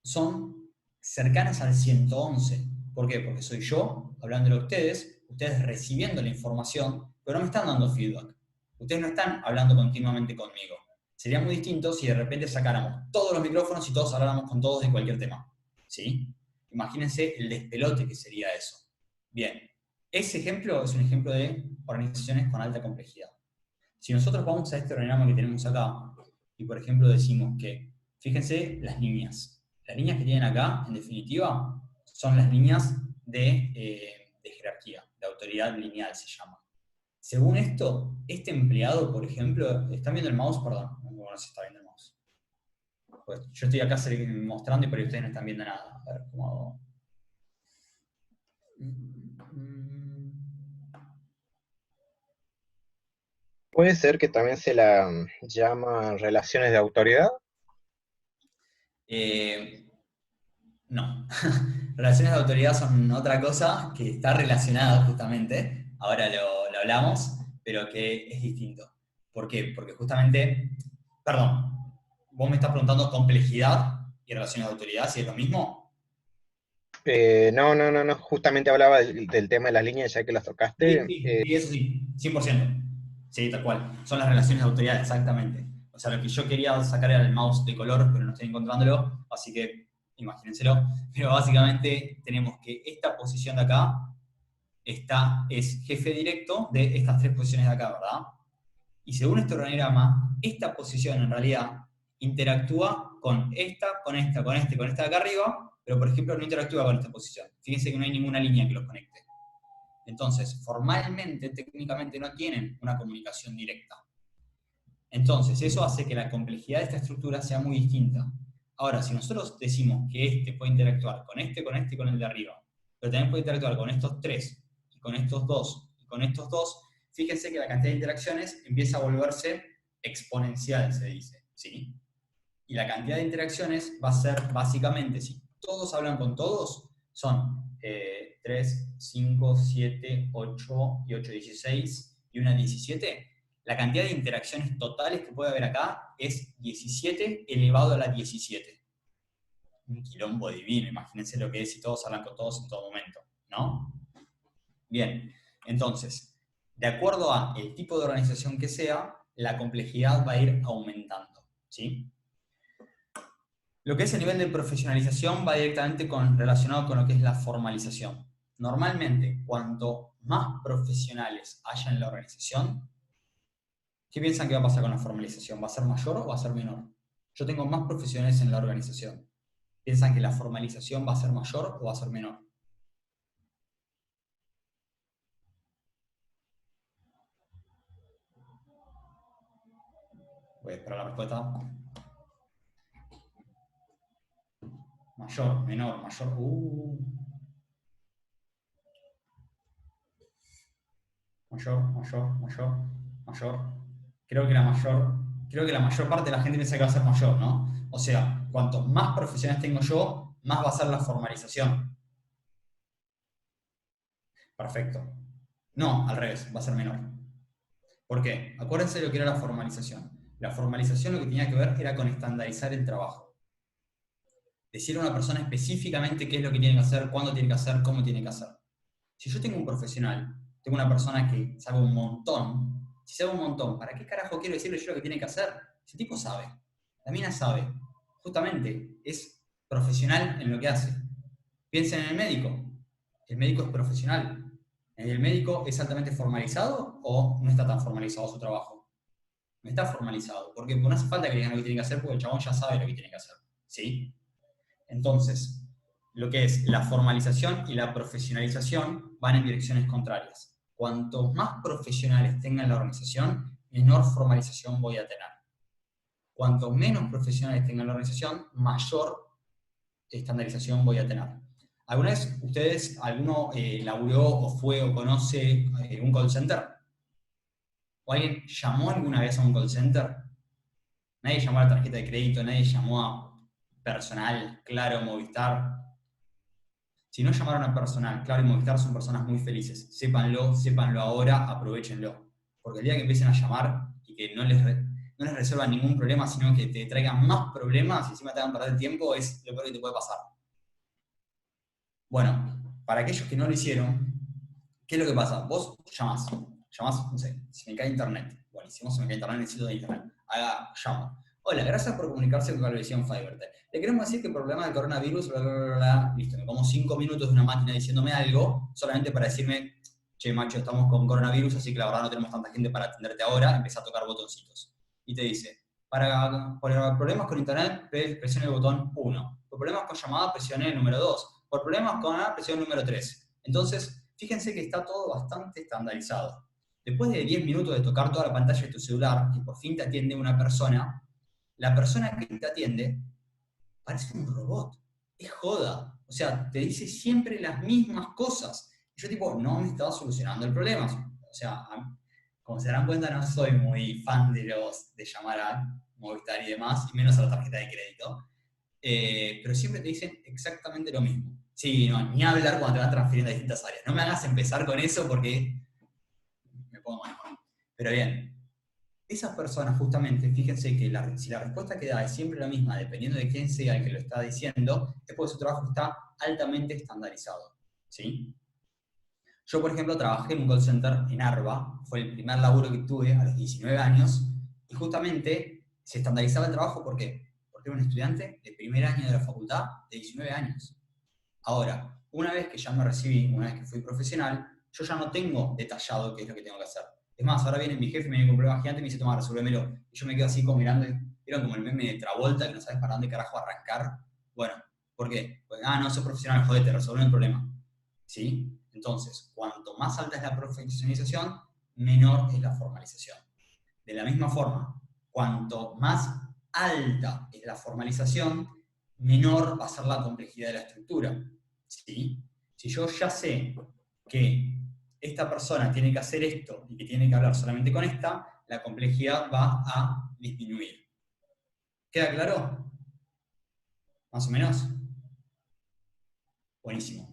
son cercanas al 111. ¿Por qué? Porque soy yo hablándole a ustedes recibiendo la información, pero no me están dando feedback. Ustedes no están hablando continuamente conmigo. Sería muy distinto si de repente sacáramos todos los micrófonos y todos habláramos con todos de cualquier tema. ¿Sí? Imagínense el despelote que sería eso. Bien, ese ejemplo es un ejemplo de organizaciones con alta complejidad. Si nosotros vamos a este organigrama que tenemos acá, y por ejemplo decimos que, fíjense las líneas. Las líneas que tienen acá, en definitiva, son las líneas de jerarquía, de autoridad lineal se llama. Según esto, este empleado, por ejemplo, ¿están viendo el mouse? Perdón, no se está viendo el mouse. Pues yo estoy acá mostrando y por ahí ustedes no están viendo nada. A ver cómo hago. Puede ser que también se la llama relaciones de autoridad. No. Relaciones de autoridad son otra cosa que está relacionada justamente, ahora lo hablamos, pero que es distinto. ¿Por qué? Porque justamente, perdón, vos me estás preguntando complejidad y relaciones de autoridad, si es lo mismo. No, justamente hablaba del tema de las líneas, ya que las tocaste. Sí, eso sí, 100%. Sí, tal cual. Son las relaciones de autoridad, exactamente. O sea, lo que yo quería sacar era el mouse de color, pero no estoy encontrándolo, así que imagínenselo. Pero básicamente tenemos que esta posición de acá es jefe directo de estas tres posiciones de acá, ¿verdad? Y según este organigrama, esta posición en realidad interactúa con esta, con esta, con este, con esta de acá arriba, pero por ejemplo no interactúa con esta posición. Fíjense que no hay ninguna línea que los conecte. Entonces, formalmente, técnicamente no tienen una comunicación directa. Entonces, eso hace que la complejidad de esta estructura sea muy distinta. Ahora, si nosotros decimos que este puede interactuar con este y con el de arriba, pero también puede interactuar con estos tres, y con estos dos, y con estos dos, fíjense que la cantidad de interacciones empieza a volverse exponencial, se dice, ¿sí? Y la cantidad de interacciones va a ser, básicamente, si todos hablan con todos, son 3, 5, 7, 8 y 8, 16 y una 17. La cantidad de interacciones totales que puede haber acá es 17 elevado a la 17. Un quilombo divino, imagínense lo que es si todos hablan con todos en todo momento, ¿no? Bien, entonces, de acuerdo a el tipo de organización que sea, la complejidad va a ir aumentando, ¿sí? Lo que es el nivel de profesionalización va directamente relacionado con lo que es la formalización. Normalmente, cuanto más profesionales haya en la organización, ¿qué piensan que va a pasar con la formalización? ¿Va a ser mayor o va a ser menor? Yo tengo más profesionales en la organización. ¿Piensan que la formalización va a ser mayor o va a ser menor? Voy a esperar la respuesta. Mayor, menor, mayor. Mayor. Creo que la mayor parte de la gente piensa que va a ser mayor, ¿no? O sea, cuanto más profesionales tengo yo, más va a ser la formalización. Perfecto. No, al revés, va a ser menor. ¿Por qué? Acuérdense de lo que era la formalización. La formalización lo que tenía que ver era con estandarizar el trabajo. Decirle a una persona específicamente qué es lo que tiene que hacer, cuándo tiene que hacer, cómo tiene que hacer. Si yo tengo un profesional, tengo una persona que sabe un montón, Si sabe un montón, ¿para qué carajo quiero decirle yo lo que tiene que hacer? Ese tipo sabe. La mina sabe. Justamente, es profesional en lo que hace. Piensen en el médico. El médico es profesional. ¿El médico es altamente formalizado o no está tan formalizado su trabajo? No está formalizado. ¿Por qué? Porque no hace falta que le digan lo que tiene que hacer porque el chabón ya sabe lo que tiene que hacer. ¿Sí? Entonces, lo que es la formalización y la profesionalización van en direcciones contrarias. Cuanto más profesionales tenga la organización, menor formalización voy a tener. Cuanto menos profesionales tenga la organización, mayor estandarización voy a tener. ¿Alguna vez alguno laburó o fue o conoce un call center? ¿O alguien llamó alguna vez a un call center? Nadie llamó a la tarjeta de crédito, nadie llamó a Personal, Claro, Movistar. Si no llamaron a Personal, Claro y Movistar son personas muy felices. Sépanlo ahora, aprovechenlo. Porque el día que empiecen a llamar y que no les resuelvan ningún problema, sino que te traigan más problemas y encima te hagan perder tiempo, es lo peor que te puede pasar. Bueno, para aquellos que no lo hicieron, ¿qué es lo que pasa? Vos llamás, no sé, si me cae internet. Buenísimo, si me cae internet, necesito de internet. Llamo. Hola, gracias por comunicarse con Cablevisión Fibertel. Le queremos decir que el problema del coronavirus, bla, bla, bla, bla, listo, me como 5 minutos de una máquina diciéndome algo, solamente para decirme, che, macho, estamos con coronavirus, así que la verdad no tenemos tanta gente para atenderte ahora, empieza a tocar botoncitos. Y te dice, para problemas con internet, presione el botón 1. Por problemas con llamada, presione el número 2. Por problemas con presione el número 3. Entonces, fíjense que está todo bastante estandarizado. Después de 10 minutos de tocar toda la pantalla de tu celular, y por fin te atiende una persona, la persona que te atiende parece un robot. Es joda. O sea, te dice siempre las mismas cosas. Y yo tipo, no me estaba solucionando el problema. O sea, como se darán cuenta, no soy muy fan de llamar a Movistar y demás, y menos a la tarjeta de crédito. Pero siempre te dicen exactamente lo mismo. Sí, no, ni hablar cuando te van transfiriendo a distintas áreas. No me hagas empezar con eso porque me pongo mal. Pero bien, esas personas justamente, fíjense que si la respuesta que da es siempre la misma, dependiendo de quién sea el que lo está diciendo, es porque su trabajo está altamente estandarizado. ¿Sí? Yo, por ejemplo, trabajé en un call center en Arba, fue el primer laburo que tuve a los 19 años, y justamente se estandarizaba el trabajo, ¿por qué? Porque era un estudiante de primer año de la facultad de 19 años. Ahora, una vez que ya me recibí, una vez que fui profesional, yo ya no tengo detallado qué es lo que tengo que hacer. Es más, ahora viene mi jefe, me viene con un problema gigante y me dice, toma, resuélvemelo. Y yo me quedo así como mirando, ¿vieron como el meme de Travolta que no sabes para dónde carajo arrancar? Bueno, ¿por qué? Pues, no soy profesional, jodete, resolver el problema. ¿Sí? Entonces, cuanto más alta es la profesionalización, menor es la formalización. De la misma forma, cuanto más alta es la formalización, menor va a ser la complejidad de la estructura. ¿Sí? Si yo ya sé que esta persona tiene que hacer esto y que tiene que hablar solamente con esta, la complejidad va a disminuir. ¿Queda claro? ¿Más o menos? Buenísimo.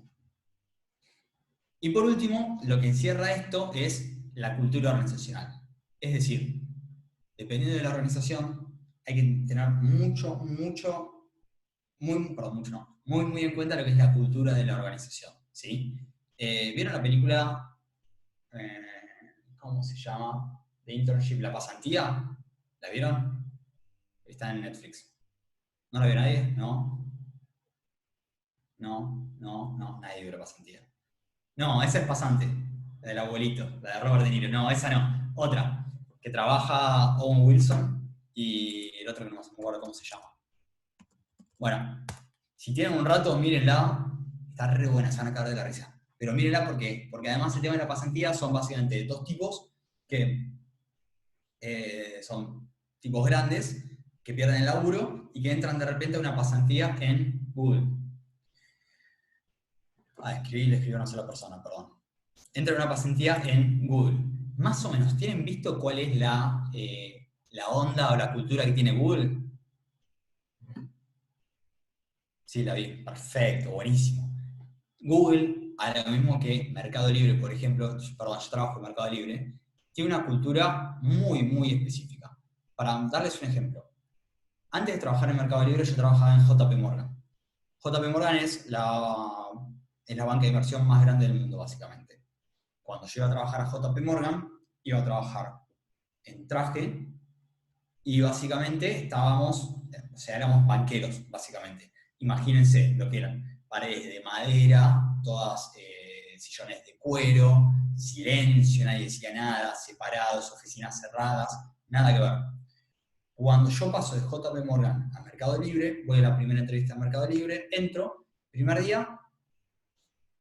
Y por último, lo que encierra esto es la cultura organizacional. Es decir, dependiendo de la organización, hay que tener muy en cuenta lo que es la cultura de la organización. ¿Sí? ¿Vieron la película, cómo se llama? The Internship, La Pasantía? ¿La vieron? Está en Netflix. ¿No la vio nadie? ¿No? No, nadie vio La Pasantía. No, esa es Pasante, la del abuelito, la de Robert De Niro. No, esa no. Otra, que trabaja Owen Wilson y el otro que no me acuerdo cómo se llama. Bueno, si tienen un rato, mírenla. Está re buena, se van a cagar de la risa. Pero mírenla porque además el tema de la pasantía son básicamente dos tipos que son tipos grandes que pierden el laburo y que entran de repente a una pasantía en Google. Le escribí a una sola persona, perdón. Entra una pasantía en Google. Más o menos, ¿tienen visto cuál es la onda o la cultura que tiene Google? Sí, la vi. Perfecto, buenísimo. Google, a lo mismo que Mercado Libre, por ejemplo, perdón, yo trabajo en Mercado Libre, tiene una cultura muy específica. Para darles un ejemplo, antes de trabajar en Mercado Libre yo trabajaba en JP Morgan. JP Morgan es la banca de inversión más grande del mundo, básicamente. Cuando yo iba a trabajar a JP Morgan, iba a trabajar en traje, y básicamente estábamos, o sea, éramos banqueros, básicamente. Imagínense lo que eran paredes de madera, todas sillones de cuero, silencio, nadie decía nada, separados, oficinas cerradas, nada que ver. Cuando yo paso de JP Morgan a Mercado Libre, voy a la primera entrevista a Mercado Libre, entro, primer día,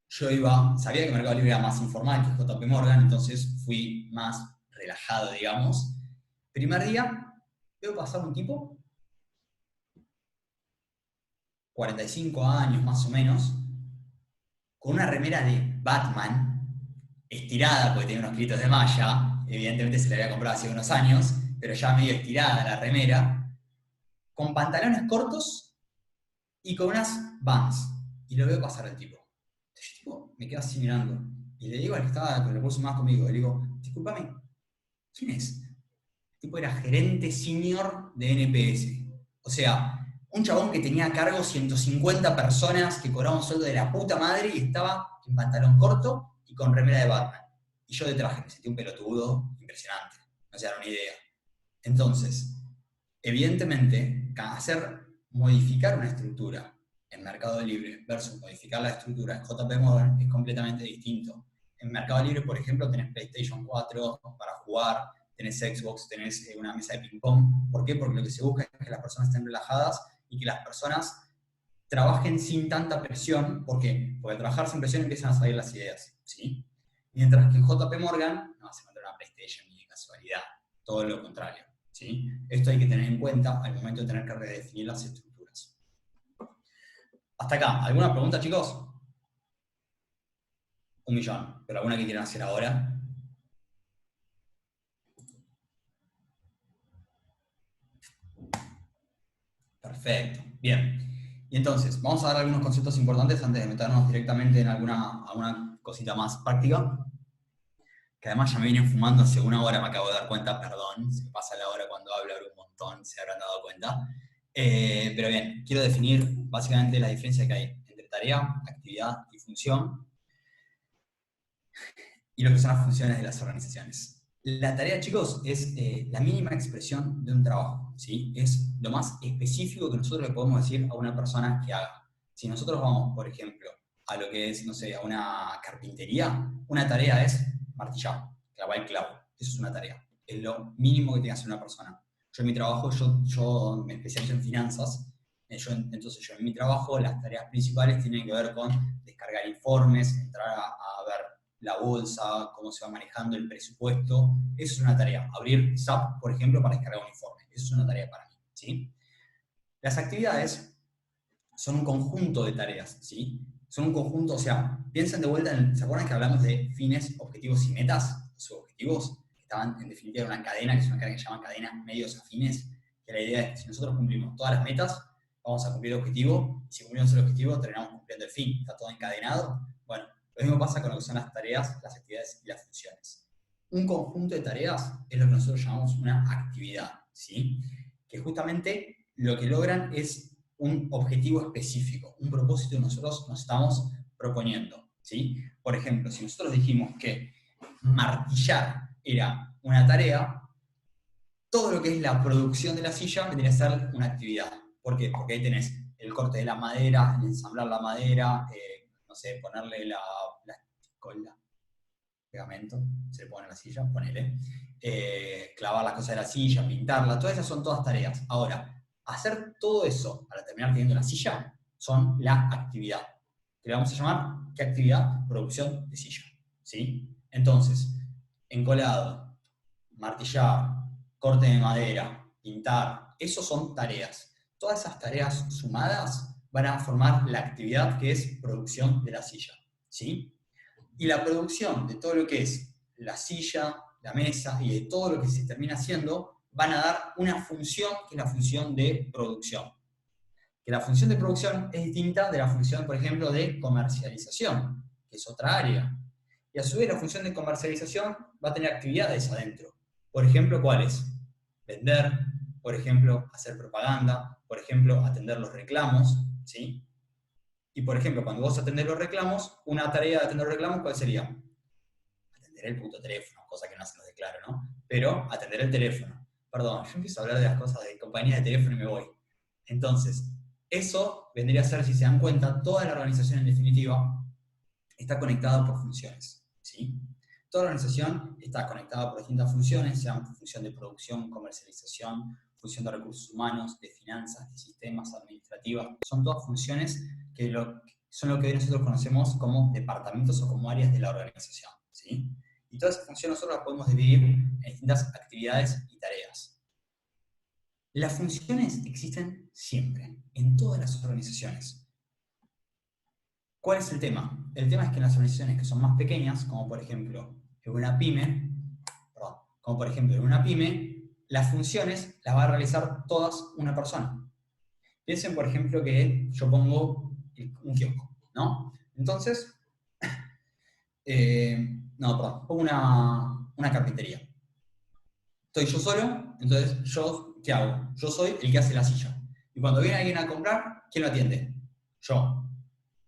yo sabía que Mercado Libre era más informal que JP Morgan, entonces fui más relajado, digamos. Primer día, veo pasar un tipo, 45 años más o menos, con una remera de Batman, estirada, porque tenía unos gritos de malla, evidentemente se la había comprado hace unos años, pero ya medio estirada la remera, con pantalones cortos y con unas Vans. Y lo veo pasar al tipo. Entonces yo tipo, me quedo así mirando. Y le digo al que estaba con el recurso más conmigo, le digo, discúlpame, ¿quién es? El tipo era gerente senior de NPS. O sea, un chabón que tenía a cargo 150 personas, que cobraba un sueldo de la puta madre y estaba en pantalón corto y con remera de Batman. Y yo de traje, me sentí un pelotudo impresionante. No se dan una idea. Entonces, evidentemente, modificar una estructura en Mercado Libre versus modificar la estructura en JP Morgan es completamente distinto. En Mercado Libre, por ejemplo, tenés PlayStation 4 para jugar, tenés Xbox, tenés una mesa de ping-pong. ¿Por qué? Porque lo que se busca es que las personas estén relajadas y que las personas trabajen sin tanta presión. ¿Por qué? Porque al trabajar sin presión empiezan a salir las ideas, ¿sí? Mientras que en JP Morgan no vas a encontrar una PlayStation ni de casualidad, todo lo contrario, ¿sí? Esto hay que tener en cuenta al momento de tener que redefinir las estructuras. Hasta acá, ¿alguna pregunta, chicos? 1.000.000, pero alguna que quieran hacer ahora. Perfecto, bien. Y entonces, vamos a dar algunos conceptos importantes antes de meternos directamente en alguna cosita más práctica. Que además ya me vienen fumando hace una hora, me acabo de dar cuenta, perdón, se me pasa la hora cuando hablo un montón, se habrán dado cuenta. Pero bien, quiero definir básicamente la diferencia que hay entre tarea, actividad y función, y lo que son las funciones de las organizaciones. La tarea, chicos, es la mínima expresión de un trabajo, ¿sí? Es lo más específico que nosotros le podemos decir a una persona que haga. Si nosotros vamos, por ejemplo, a lo que es, no sé, a una carpintería, una tarea es martillar, clavar el clavo. Eso es una tarea. Es lo mínimo que tiene que hacer una persona. Yo en mi trabajo, yo me especializo en finanzas, entonces yo en mi trabajo las tareas principales tienen que ver con descargar informes, entrar a ver la bolsa, cómo se va manejando el presupuesto. Eso es una tarea. Abrir SAP, por ejemplo, para descargar un informe. Eso es una tarea para mí, ¿sí? Las actividades son un conjunto de tareas, ¿sí? Son un conjunto, o sea, piensen de vuelta, ¿se acuerdan que hablamos de fines, objetivos y metas? Los objetivos estaban en definitiva en una cadena, que es una cadena que se llama cadena medios afines, que la idea es que si nosotros cumplimos todas las metas, vamos a cumplir el objetivo, y si cumplimos el objetivo, terminamos cumpliendo el fin. ¿Está todo encadenado? Bueno, lo mismo pasa con lo que son las tareas, las actividades y las funciones. Un conjunto de tareas es lo que nosotros llamamos una actividad, ¿sí? Que justamente lo que logran es un objetivo específico, un propósito que nosotros nos estamos proponiendo, ¿sí? Por ejemplo, si nosotros dijimos que martillar era una tarea, todo lo que es la producción de la silla vendría a ser una actividad. ¿Por qué? Porque ahí tenés el corte de la madera, el ensamblar la madera, no sé, ponerle la pegamento, se le pone a la silla, ponele, clavar las cosas de la silla, pintarla, todas esas son todas tareas. Ahora, hacer todo eso para terminar teniendo la silla son la actividad. Que le vamos a llamar, ¿qué actividad? Producción de silla, ¿sí? Entonces, encolado, martillar, corte de madera, pintar, esos son tareas. Todas esas tareas sumadas van a formar la actividad que es producción de la silla, ¿sí? Y la producción de todo lo que es la silla, la mesa y de todo lo que se termina haciendo van a dar una función que es la función de producción. Que la función de producción es distinta de la función, por ejemplo, de comercialización, que es otra área. Y a su vez la función de comercialización va a tener actividades adentro. Por ejemplo, ¿cuáles? Vender, por ejemplo, hacer propaganda, por ejemplo, atender los reclamos, ¿sí? Y por ejemplo, cuando vos atendés los reclamos, una tarea de atender los reclamos, ¿cuál sería? atender el puto teléfono, cosa que no hacen los de Claro, ¿no? Pero atender el teléfono. Perdón, yo empiezo a hablar de las cosas de compañías de teléfono y me voy. Entonces, eso vendría a ser, si se dan cuenta, toda la organización en definitiva está conectada por funciones, ¿sí? Toda la organización está conectada por distintas funciones, sean función de producción, comercialización, función de recursos humanos, de finanzas, de sistemas administrativos. Son todas funciones que son lo que hoy nosotros conocemos como departamentos o como áreas de la organización, ¿sí? Y todas esas funciones nosotros las podemos dividir en distintas actividades y tareas. Las funciones existen siempre, en todas las organizaciones. ¿Cuál es el tema? El tema es que en las organizaciones que son más pequeñas, como por ejemplo en una pyme, las funciones las va a realizar todas una persona. Piensen, por ejemplo, que yo pongo un kiosco, ¿no? Entonces, pongo una carpintería. Estoy yo solo, entonces ¿qué hago? Yo soy el que hace la silla. Y cuando viene alguien a comprar, ¿quién lo atiende? Yo.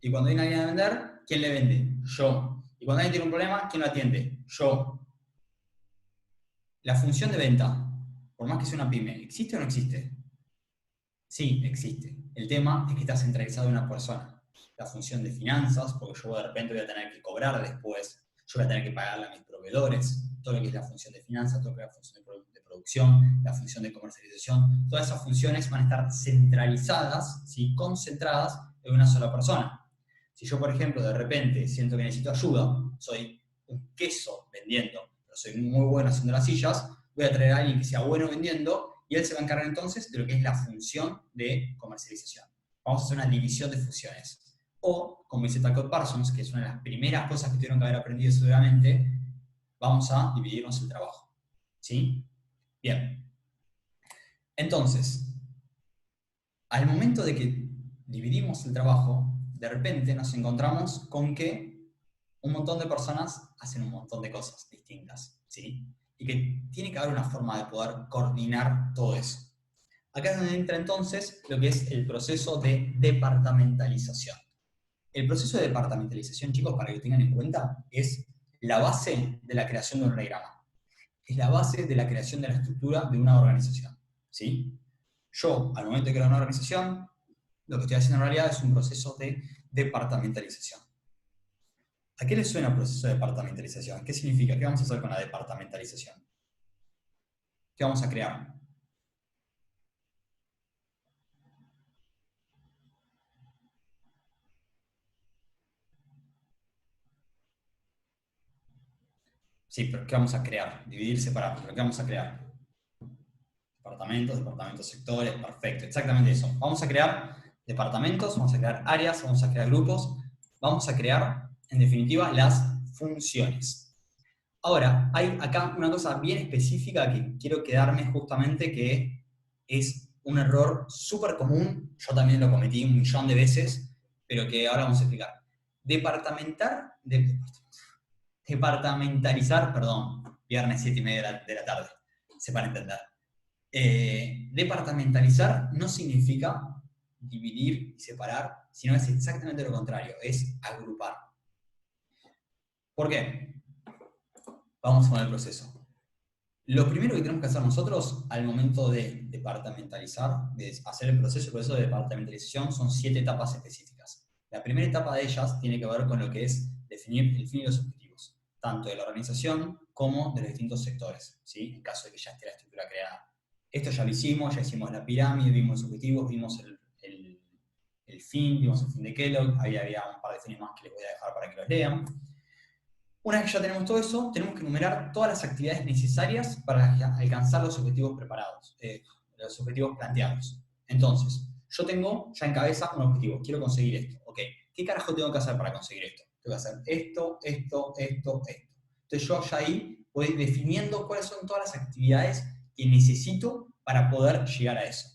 Y cuando viene alguien a vender, ¿quién le vende? Yo. Y cuando alguien tiene un problema, ¿quién lo atiende? Yo. La función de venta, por más que sea una pyme, ¿existe o no existe? Sí, existe. El tema es que está centralizado en una persona. La función de finanzas, porque yo de repente voy a tener que cobrar después, yo voy a tener que pagarle a mis proveedores, todo lo que es la función de finanzas, todo lo que es la función de producción, la función de comercialización, todas esas funciones van a estar centralizadas, ¿sí? Concentradas en una sola persona. Si yo, por ejemplo, de repente siento que necesito ayuda, soy un queso vendiendo, pero soy muy bueno haciendo las sillas, voy a traer a alguien que sea bueno vendiendo y él se va a encargar entonces de lo que es la función de comercialización. Vamos a hacer una división de funciones. O, como dice Taco Parsons, que es una de las primeras cosas que tuvieron que haber aprendido seguramente, vamos a dividirnos el trabajo. ¿Sí? Bien. Entonces, al momento de que dividimos el trabajo, de repente nos encontramos con que un montón de personas hacen un montón de cosas distintas, ¿sí? Y que tiene que haber una forma de poder coordinar todo eso. Acá es donde entra entonces lo que es el proceso de departamentalización. El proceso de departamentalización, chicos, para que lo tengan en cuenta, es la base de la creación de un organigrama. Es la base de la creación de la estructura de una organización, ¿sí? Yo, al momento de crear una organización, lo que estoy haciendo en realidad es un proceso de departamentalización. ¿A qué le suena el proceso de departamentalización? ¿Qué significa? ¿Qué vamos a hacer con la departamentalización? ¿Qué vamos a crear? Sí, pero ¿qué vamos a crear? Dividir, separar, pero ¿qué vamos a crear? Departamentos, sectores, perfecto, exactamente eso. Vamos a crear departamentos, vamos a crear áreas, vamos a crear grupos, vamos a crear, en definitiva, las funciones. Ahora, hay acá una cosa bien específica que quiero quedarme justamente, que es un error súper común, yo también lo cometí un millón de veces, pero que ahora vamos a explicar. Departamentalizar, perdón, viernes 7:30 de la tarde, se para entender. Departamentalizar no significa dividir y separar, sino es exactamente lo contrario, es agrupar. ¿Por qué? Vamos con el proceso. Lo primero que tenemos que hacer nosotros al momento de departamentalizar, de hacer el proceso de departamentalización, son 7 etapas específicas. La primera etapa de ellas tiene que ver con lo que es definir los objetivos, tanto de la organización como de los distintos sectores, ¿sí? En caso de que ya esté la estructura creada. Esto ya lo hicimos, ya hicimos la pirámide, vimos los objetivos, vimos el fin, vimos el fin de Kellogg, ahí había un par de fines más que les voy a dejar para que los lean. Una vez que ya tenemos todo eso, tenemos que enumerar todas las actividades necesarias para alcanzar los objetivos preparados, los objetivos planteados. Entonces, yo tengo ya en cabeza un objetivo, quiero conseguir esto. Ok, ¿qué carajo tengo que hacer para conseguir esto? Tengo que hacer esto. Entonces yo ya ahí voy definiendo cuáles son todas las actividades que necesito para poder llegar a eso.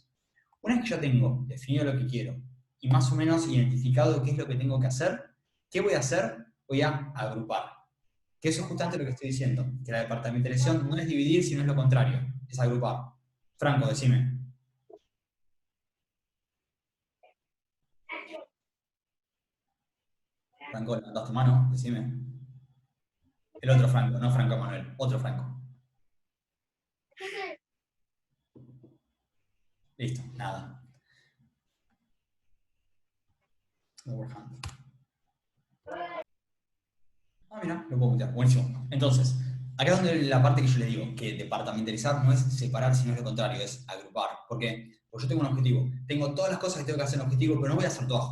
Una vez que ya tengo definido lo que quiero y más o menos identificado qué es lo que tengo que hacer, ¿qué voy a hacer? Voy a agrupar. Que eso es justamente lo que estoy diciendo, que la departamentalización no es dividir, sino es lo contrario, es agrupar. Franco, decime. Franco, levantaste tu mano, decime. El otro Franco, no Franco Emanuel, otro Franco. Listo, nada. Overhand. Ah, mira, lo puedo meter. Buenísimo. Entonces, acá es donde la parte que yo les digo, que departamentalizar no es separar, sino es lo contrario, es agrupar. ¿Por qué? Porque yo tengo un objetivo. Tengo todas las cosas que tengo que hacer en el objetivo, pero no voy a hacer todas.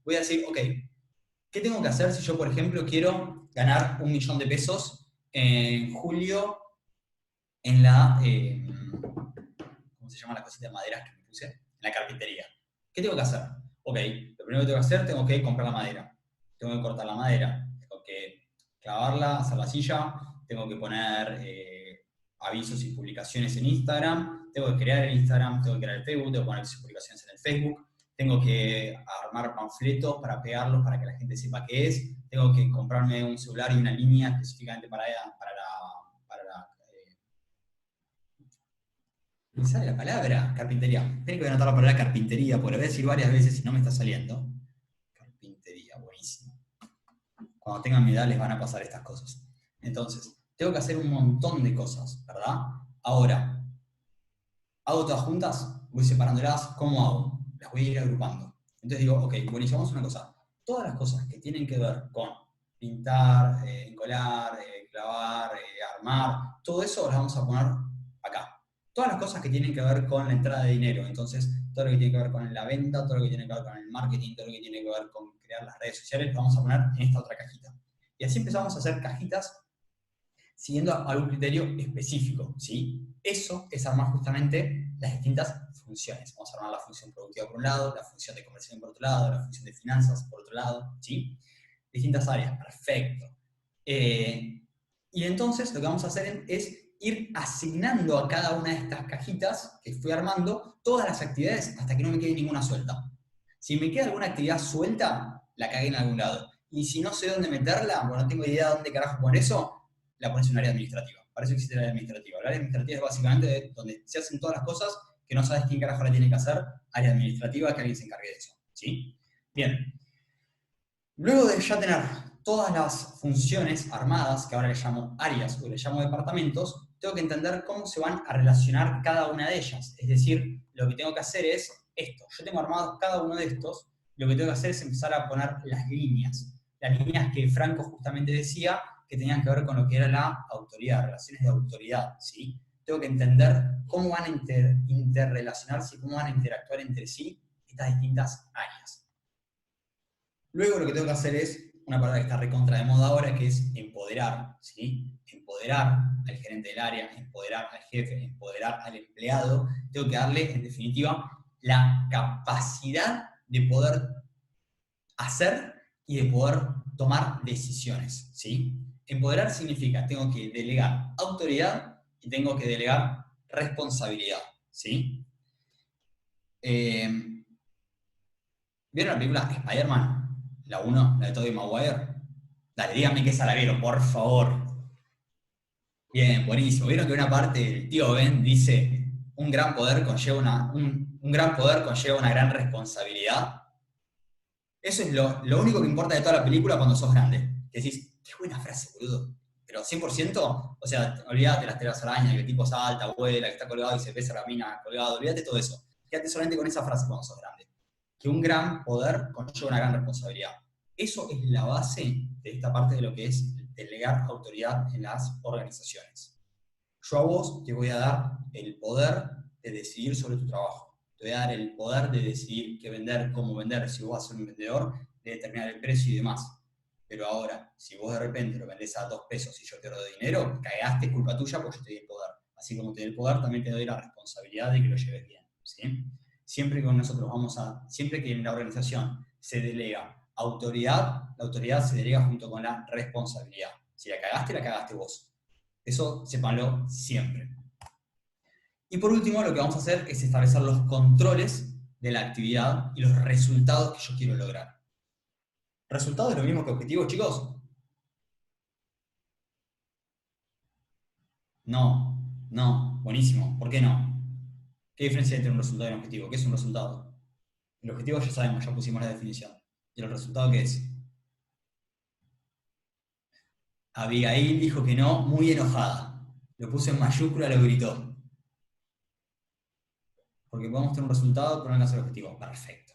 Voy a decir, ok, ¿qué tengo que hacer si yo, por ejemplo, quiero ganar 1.000.000 de pesos en julio en la... ¿cómo se llama la cosita de maderas que me puse? En la carpintería. ¿Qué tengo que hacer? Ok, lo primero que tengo que hacer, tengo que comprar la madera. Tengo que cortar la madera. Tengo que clavarla, hacer la silla. Tengo que poner avisos y publicaciones en Instagram. Tengo que crear el Instagram. Tengo que crear el Facebook. Tengo que poner publicaciones en el Facebook. Tengo que armar panfletos para pegarlos para que la gente sepa qué es. Tengo que comprarme un celular y una línea específicamente para la me sale la palabra carpintería. Tengo que anotar la palabra carpintería, porque lo voy a decir varias veces y no me está saliendo. Carpintería, buenísimo. Cuando tengan mi edad les van a pasar estas cosas. Entonces, tengo que hacer un montón de cosas, ¿verdad? Ahora, ¿hago todas juntas? Voy separándolas. ¿Cómo hago? Las voy a ir agrupando. Entonces digo, ok, buenísimo, vamos a una cosa. Todas las cosas que tienen que ver con pintar, encolar, clavar, armar, todo eso las vamos a poner acá. Todas las cosas que tienen que ver con la entrada de dinero, entonces todo lo que tiene que ver con la venta, todo lo que tiene que ver con el marketing, todo lo que tiene que ver con crear las redes sociales, lo vamos a poner en esta otra cajita. Y así empezamos a hacer cajitas siguiendo algún criterio específico, ¿sí? Eso es armar justamente las distintas funciones. Vamos a armar la función productiva por un lado, la función de conversión por otro lado, la función de finanzas por otro lado, ¿sí? Distintas áreas, perfecto. Y entonces lo que vamos a hacer es ir asignando a cada una de estas cajitas que fui armando todas las actividades hasta que no me quede ninguna suelta. Si me queda alguna actividad suelta, la cagué en algún lado. Y si no sé dónde meterla, bueno, no tengo idea de dónde carajo poner eso, la pones en un área administrativa. Para eso existe el área administrativa. El área administrativa es básicamente donde se hacen todas las cosas que no sabes quién carajo la tiene que hacer, área administrativa, que alguien se encargue de eso. ¿Sí? Bien. Luego de ya tener todas las funciones armadas, que ahora le llamo áreas o le llamo departamentos, tengo que entender cómo se van a relacionar cada una de ellas. Es decir, lo que tengo que hacer es esto. Yo tengo armados cada uno de estos, lo que tengo que hacer es empezar a poner las líneas. Las líneas que Franco justamente decía que tenían que ver con lo que era la autoridad, relaciones de autoridad, ¿sí? Tengo que entender cómo van a interrelacionarse y cómo van a interactuar entre sí estas distintas áreas. Luego lo que tengo que hacer es una palabra que está recontra de moda ahora, que es empoderar, ¿sí? Empoderar al gerente del área, empoderar al jefe, empoderar al empleado. Tengo que darle, en definitiva, la capacidad de poder hacer y de poder tomar decisiones, ¿sí? Empoderar significa, tengo que delegar autoridad y tengo que delegar responsabilidad, ¿sí? ¿Vieron la película Spider-Man? La 1, la de Tobey Maguire. Dale, díganme que esa la vieron, por favor. Bien, buenísimo. ¿Vieron que una parte del tío Ben dice un gran poder conlleva un gran poder conlleva una gran responsabilidad? Eso es lo único que importa de toda la película cuando sos grande. Que decís, qué buena frase, boludo. Pero 100%, o sea, olvídate las telas arañas, que el tipo salta, vuela, que está colgado y se besa la mina colgado, olvídate todo eso. Quédate solamente con esa frase cuando sos grande. Que un gran poder conlleva una gran responsabilidad. Eso es la base de esta parte de lo que es delegar autoridad en las organizaciones. Yo a vos te voy a dar el poder de decidir sobre tu trabajo. Te voy a dar el poder de decidir qué vender, cómo vender, si vos vas a ser un vendedor, de determinar el precio y demás. Pero ahora, si vos de repente lo vendés a 2 pesos y yo te doy dinero, cagaste, es culpa tuya porque yo te di el poder. Así como te doy el poder, también te doy la responsabilidad de que lo lleves bien, ¿sí? Siempre que en la organización se delega autoridad, la autoridad se delega junto con la responsabilidad. Si la cagaste vos. Eso sépanlo siempre. Y por último, lo que vamos a hacer es establecer los controles de la actividad y los resultados que yo quiero lograr. ¿Resultado es lo mismo que objetivo, chicos? No, buenísimo. ¿Por qué no? ¿Qué diferencia hay entre un resultado y un objetivo? ¿Qué es un resultado? El objetivo ya sabemos, ya pusimos la definición. ¿Y el resultado qué es? Abigail dijo que no, muy enojada. Lo puso en mayúscula, lo gritó. Porque podemos tener un resultado, pero no alcanzar el objetivo. Perfecto.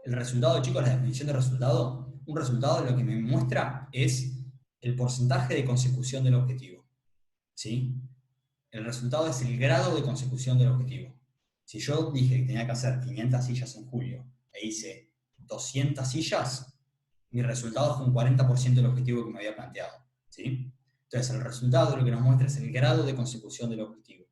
El resultado, chicos, la definición de resultado, un resultado lo que me muestra es el porcentaje de consecución del objetivo. ¿Sí? El resultado es el grado de consecución del objetivo. Si yo dije que tenía que hacer 500 sillas en julio e hice 200 sillas, mi resultado fue un 40% del objetivo que me había planteado. ¿Sí? Entonces, el resultado lo que nos muestra es el grado de consecución del objetivo.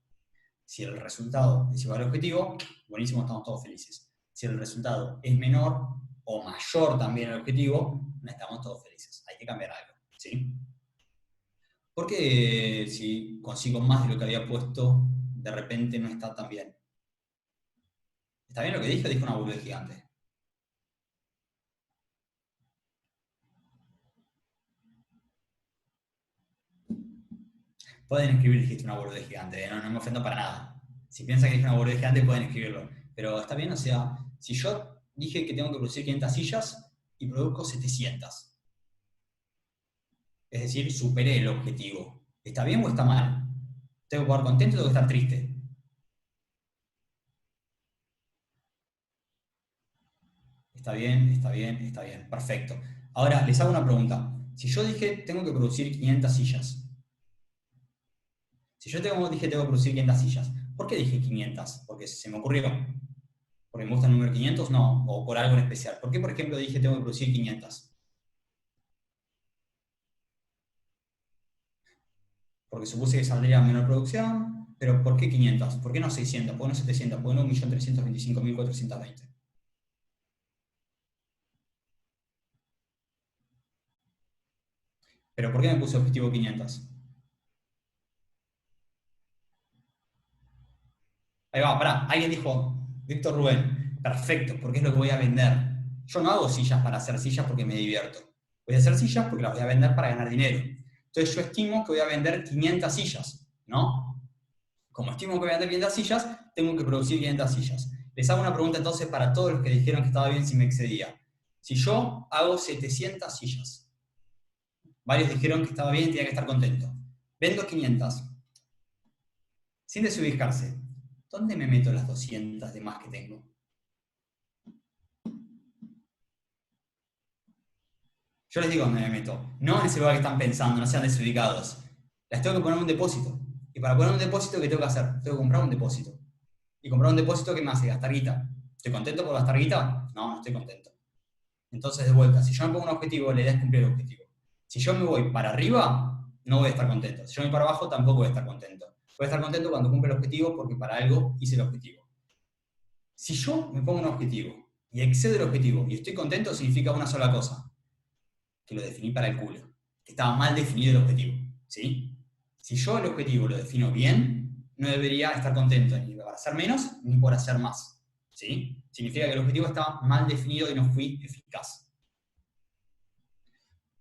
Si el resultado es igual al objetivo, buenísimo, estamos todos felices. Si el resultado es menor o mayor también al objetivo, no estamos todos felices. Hay que cambiar algo. ¿Sí? Porque si consigo más de lo que había puesto, de repente no está tan bien. ¿Está bien lo que dije? Dije una boludez gigante. Pueden escribir, dijiste una boludez gigante, no me ofendo para nada. Si piensan que dije una boludez gigante, pueden escribirlo. Pero está bien, o sea, si yo dije que tengo que producir 500 sillas y produzco 700. Es decir, superé el objetivo. ¿Está bien o está mal? ¿Tengo que estar contento o tengo que estar triste? Está bien, está bien, está bien. Perfecto. Ahora, les hago una pregunta. Si yo dije tengo que producir 500 sillas. Si yo dije tengo que producir 500 sillas, ¿por qué dije 500? Porque se me ocurrió. ¿Porque me gusta el número 500? No. O por algo en especial. ¿Por qué, por ejemplo, dije tengo que producir 500? Porque supuse que saldría menor producción. Pero ¿por qué 500? ¿Por qué no 600? ¿Por qué no 700? ¿Por qué no 1.325.420? ¿Pero por qué me puse objetivo 500? Ahí va, pará. Alguien dijo, Víctor Rubén, perfecto, porque es lo que voy a vender. Yo no hago sillas para hacer sillas porque me divierto. Voy a hacer sillas porque las voy a vender para ganar dinero. Entonces yo estimo que voy a vender 500 sillas, ¿no? Como estimo que voy a vender 500 sillas, tengo que producir 500 sillas. Les hago una pregunta entonces para todos los que dijeron que estaba bien si me excedía. Si yo hago 700 sillas, varios dijeron que estaba bien y tenía que estar contento. Vendo 500. Sin desubicarse, ¿dónde me meto las 200 de más que tengo? Yo les digo dónde me meto. No en ese lugar que están pensando, no sean desubicados. Las tengo que poner en un depósito. Y para poner un depósito, ¿qué tengo que hacer? Tengo que comprar un depósito. Y comprar un depósito, ¿qué me hace? Gastar guita. ¿Estoy contento por gastar guita? No, no estoy contento. Entonces, de vuelta, si yo me pongo un objetivo, la idea es cumplir el objetivo. Si yo me voy para arriba, no voy a estar contento. Si yo me voy para abajo, tampoco voy a estar contento. Voy a estar contento cuando cumple el objetivo porque para algo hice el objetivo. Si yo me pongo un objetivo y excedo el objetivo y estoy contento, significa una sola cosa. Que lo definí para el culo. Que estaba mal definido el objetivo. ¿Sí? Si yo el objetivo lo defino bien, no debería estar contento ni por hacer menos ni por hacer más. ¿Sí? Significa que el objetivo estaba mal definido y no fui eficaz.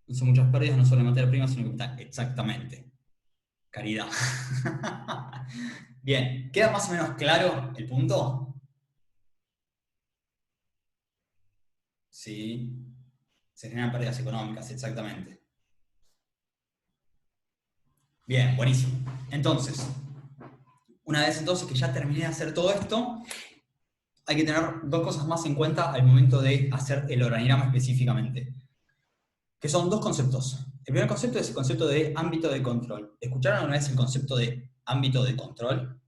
Hice muchas pérdidas, no solo en materia prima, sino en capital. Exactamente. Caridad. Bien, ¿queda más o menos claro el punto? Sí. Se generan pérdidas económicas, exactamente. Bien, buenísimo. Entonces, una vez entonces que ya terminé de hacer todo esto, hay que tener dos cosas más en cuenta al momento de hacer el organigrama específicamente, que son dos conceptos. El primer concepto es el concepto de ámbito de control. ¿Escucharon alguna vez el concepto de ámbito de control?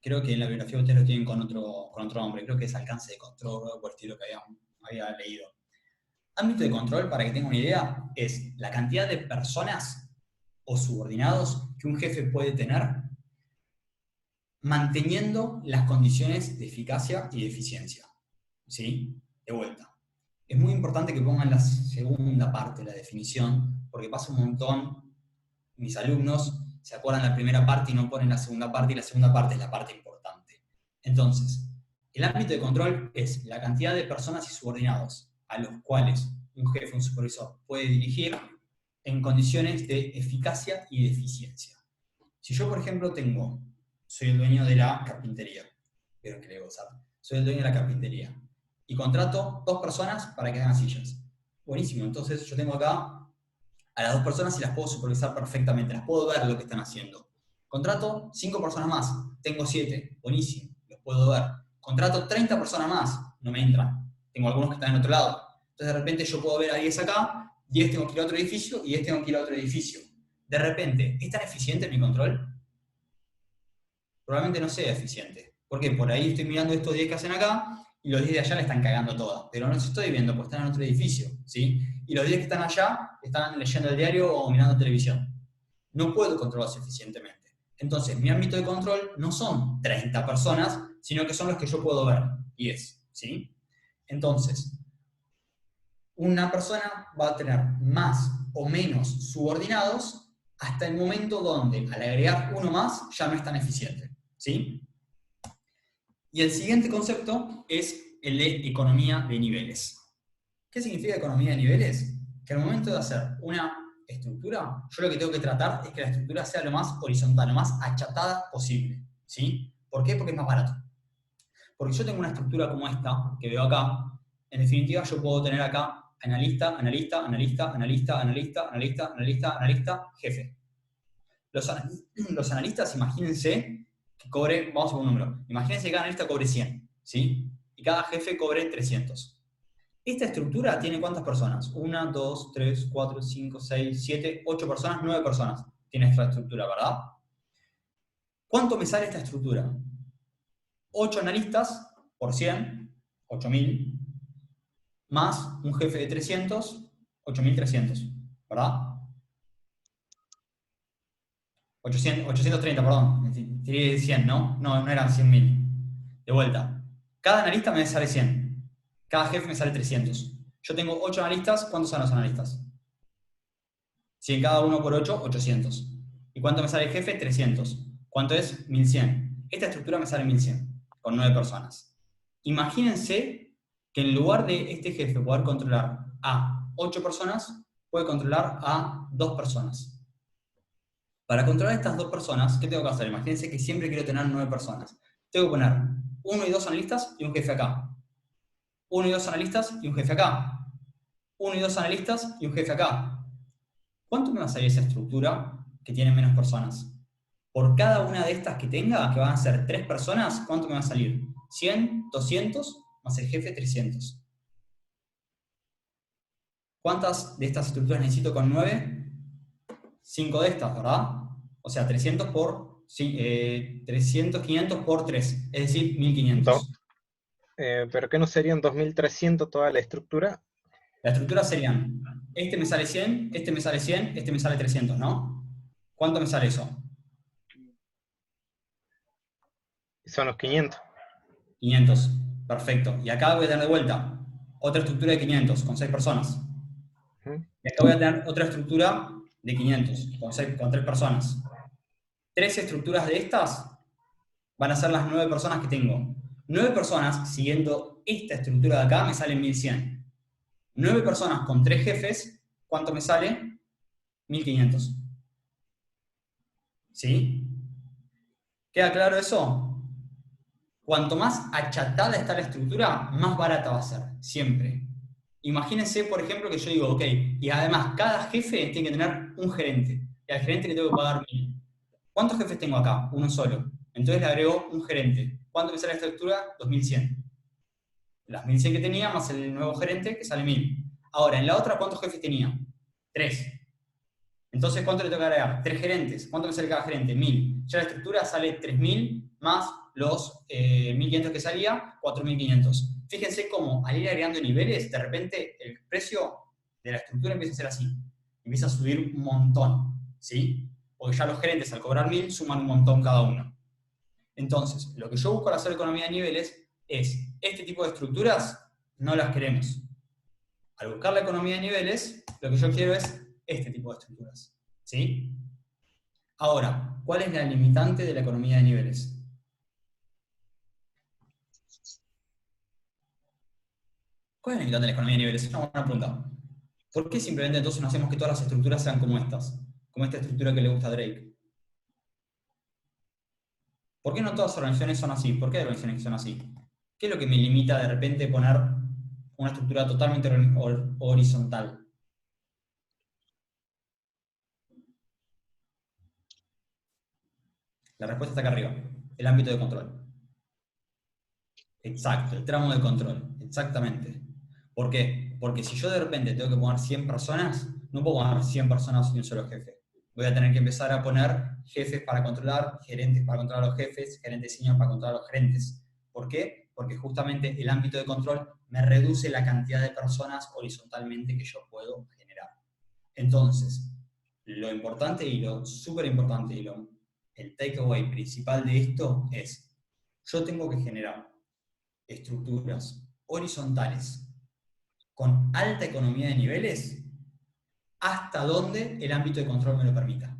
Creo que en la bibliografía ustedes lo tienen con otro nombre, creo que es alcance de control o algo estilo que había leído. Ámbito de control, para que tengan una idea, es la cantidad de personas o subordinados que un jefe puede tener manteniendo las condiciones de eficacia y de eficiencia. ¿Sí? De vuelta. Es muy importante que pongan la segunda parte de la definición, porque pasa un montón, mis alumnos se acuerdan la primera parte y no ponen la segunda parte, y la segunda parte es la parte importante. Entonces, el ámbito de control es la cantidad de personas y subordinados a los cuales un jefe, un supervisor puede dirigir en condiciones de eficacia y de eficiencia. Si yo, por ejemplo, soy el dueño de la carpintería, espero que le gozar, soy el dueño de la carpintería, y contrato 2 personas para que hagan sillas. Buenísimo, entonces yo tengo acá A las 2 personas sí las puedo supervisar perfectamente, las puedo ver lo que están haciendo. Contrato 5 personas más, tengo 7, buenísimo, los puedo ver. Contrato 30 personas más, no me entran. Tengo algunos que están en otro lado. Entonces de repente yo puedo ver a 10 acá, 10 tengo que ir a otro edificio y 10 tengo que ir a otro edificio. De repente, ¿es tan eficiente mi control? Probablemente no sea eficiente. Porque por ahí estoy mirando estos 10 que hacen acá y los 10 de allá le están cagando todas. Pero no los estoy viendo porque están en otro edificio, ¿sí? Y los 10 que están allá están leyendo el diario o mirando televisión. No puedo controlarlos eficientemente. Entonces, mi ámbito de control no son 30 personas, sino que son los que yo puedo ver, 10, ¿sí? Entonces, una persona va a tener más o menos subordinados hasta el momento donde, al agregar uno más, ya no es tan eficiente, ¿sí? Y el siguiente concepto es el de economía de niveles. ¿Qué significa economía de niveles? Que al momento de hacer una estructura, yo lo que tengo que tratar es que la estructura sea lo más horizontal, lo más achatada posible, ¿sí? ¿Por qué? Porque es más barato. Porque yo tengo una estructura como esta, que veo acá, en definitiva yo puedo tener acá analista, analista, analista, analista, analista, analista, analista, analista, jefe. Los analistas, imagínense que cobre, vamos a poner un número, imagínense que cada analista cobre 100, ¿sí? Y cada jefe cobre 300. Esta estructura tiene ¿cuántas personas? 1, 2, 3, 4, 5, 6, 7, 8 personas, 9 personas. Tiene esta estructura, ¿verdad? ¿Cuánto me sale esta estructura? 8 analistas por 100, 8000, más un jefe de 300, 8300, ¿verdad? 830, perdón. Tiré 100, ¿no? No eran 100.000. De vuelta. Cada analista me sale 100. Cada jefe me sale 300. Yo tengo 8 analistas. ¿Cuántos son los analistas? 100 cada uno por 8, 800. ¿Y cuánto me sale el jefe? 300. ¿Cuánto es? 1100. Esta estructura me sale 1100, con 9 personas. Imagínense que en lugar de este jefe poder controlar a 8 personas, puede controlar a 2 personas. Para controlar estas 2 personas, ¿qué tengo que hacer? Imagínense que siempre quiero tener 9 personas. Tengo que poner 1 y 2 analistas y un jefe acá. 1 y 2 analistas y un jefe acá. 1 y 2 analistas y un jefe acá. ¿Cuánto me va a salir esa estructura que tiene menos personas? Por cada una de estas que tenga, que van a ser 3 personas, ¿cuánto me va a salir? 100, 200, más el jefe 300. ¿Cuántas de estas estructuras necesito con 9? 5 de estas, ¿verdad? O sea, 300 por 300, 500 por 3, es decir, 1500. ¿Pero qué no serían 2300 toda la estructura? La estructura serían, este me sale 100, este me sale 100, este me sale 300, ¿no? ¿Cuánto me sale eso? Son los 500. 500, perfecto. Y acá voy a tener de vuelta otra estructura de 500 con 6 personas. Y acá voy a tener otra estructura de 500 con 3 personas. 3 estructuras de estas van a ser las 9 personas que tengo. 9 personas, siguiendo esta estructura de acá, me salen 1100. 9 personas con 3 jefes, ¿cuánto me sale? 1500. ¿Sí? ¿Queda claro eso? Cuanto más achatada está la estructura, más barata va a ser, siempre. Imagínense, por ejemplo, que yo digo, ok, y además cada jefe tiene que tener un gerente. Y al gerente le tengo que pagar 1000. ¿Cuántos jefes tengo acá? Uno solo. Entonces le agrego un gerente. ¿Cuánto me sale esta estructura? 2100. Las 1100 que tenía más el nuevo gerente que sale 1000. Ahora, en la otra, ¿cuántos jefes tenía? 3. Entonces, ¿cuánto le tengo que agregar? 3 gerentes. ¿Cuánto me sale cada gerente? 1000. Ya la estructura sale 3000 más los 1500 que salía, 4500. Fíjense cómo al ir agregando niveles, de repente el precio de la estructura empieza a ser así. Empieza a subir un montón, ¿sí? Porque ya los gerentes al cobrar 1000 suman un montón cada uno. Entonces, lo que yo busco al hacer economía de niveles es, este tipo de estructuras no las queremos. Al buscar la economía de niveles, lo que yo quiero es este tipo de estructuras, ¿sí? Ahora, ¿cuál es la limitante de la economía de niveles? ¿Cuál es la limitante de la economía de niveles? Es una buena pregunta. ¿Por qué simplemente entonces no hacemos que todas las estructuras sean como estas? Como esta estructura que le gusta a Drake. ¿Por qué no todas las organizaciones son así? ¿Por qué hay organizaciones que son así? ¿Qué es lo que me limita de repente poner una estructura totalmente horizontal? La respuesta está acá arriba. El ámbito de control. Exacto, el tramo de control. Exactamente. ¿Por qué? Porque si yo de repente tengo que poner 100 personas, no puedo poner 100 personas y un solo jefe. Voy a tener que empezar a poner jefes para controlar, gerentes para controlar a los jefes, gerentes senior para controlar a los gerentes. ¿Por qué? Porque justamente el ámbito de control me reduce la cantidad de personas horizontalmente que yo puedo generar. Entonces, lo importante y lo súper importante y el takeaway principal de esto es, yo tengo que generar estructuras horizontales con alta economía de niveles hasta donde el ámbito de control me lo permita.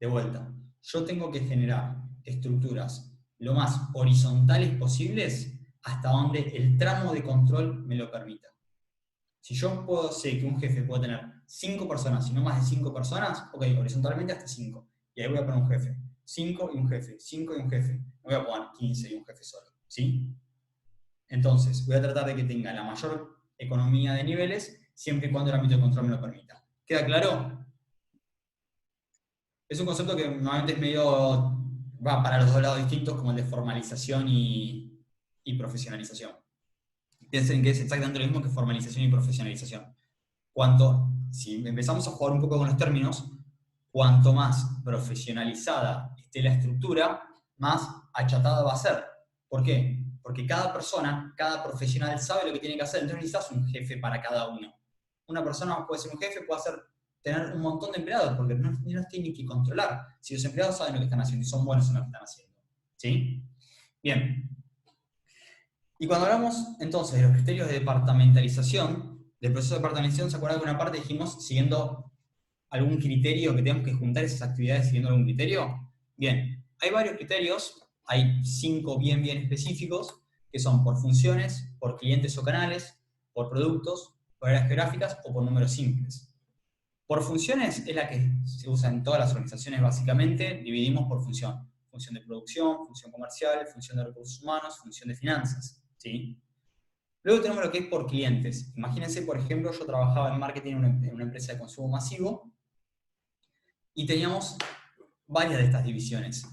De vuelta, yo tengo que generar estructuras lo más horizontales posibles hasta donde el tramo de control me lo permita. Si yo sé que un jefe puede tener 5 personas y no más de 5 personas, ok, horizontalmente hasta 5. Y ahí voy a poner un jefe. 5 y un jefe, 5 y un jefe. No voy a poner 15 y un jefe solo. ¿Sí? Entonces, voy a tratar de que tenga la mayor economía de niveles siempre y cuando el ámbito de control me lo permita. ¿Queda claro? Es un concepto que normalmente es medio, va para los dos lados distintos, como el de formalización y profesionalización. Piensen que es exactamente lo mismo que formalización y profesionalización. Si empezamos a jugar un poco con los términos, cuanto más profesionalizada esté la estructura, más achatada va a ser. ¿Por qué? Porque cada persona, cada profesional sabe lo que tiene que hacer, entonces necesitas un jefe para cada uno. Una persona puede ser un jefe, puede tener un montón de empleados, porque no los tiene que controlar. Si los empleados saben lo que están haciendo y son buenos en lo que están haciendo. ¿Sí? Bien. Y cuando hablamos entonces de los criterios de departamentalización, del proceso de departamentalización, ¿se acuerdan que una parte dijimos siguiendo algún criterio, que tenemos que juntar esas actividades siguiendo algún criterio? Bien, hay varios criterios, hay 5 bien específicos, que son por funciones, por clientes o canales, por productos, por áreas geográficas o por números simples. Por funciones es la que se usa en todas las organizaciones básicamente, dividimos por función. Función de producción, función comercial, función de recursos humanos, función de finanzas. ¿Sí? Luego tenemos lo que es por clientes. Imagínense, por ejemplo, yo trabajaba en marketing en una empresa de consumo masivo y teníamos varias de estas divisiones.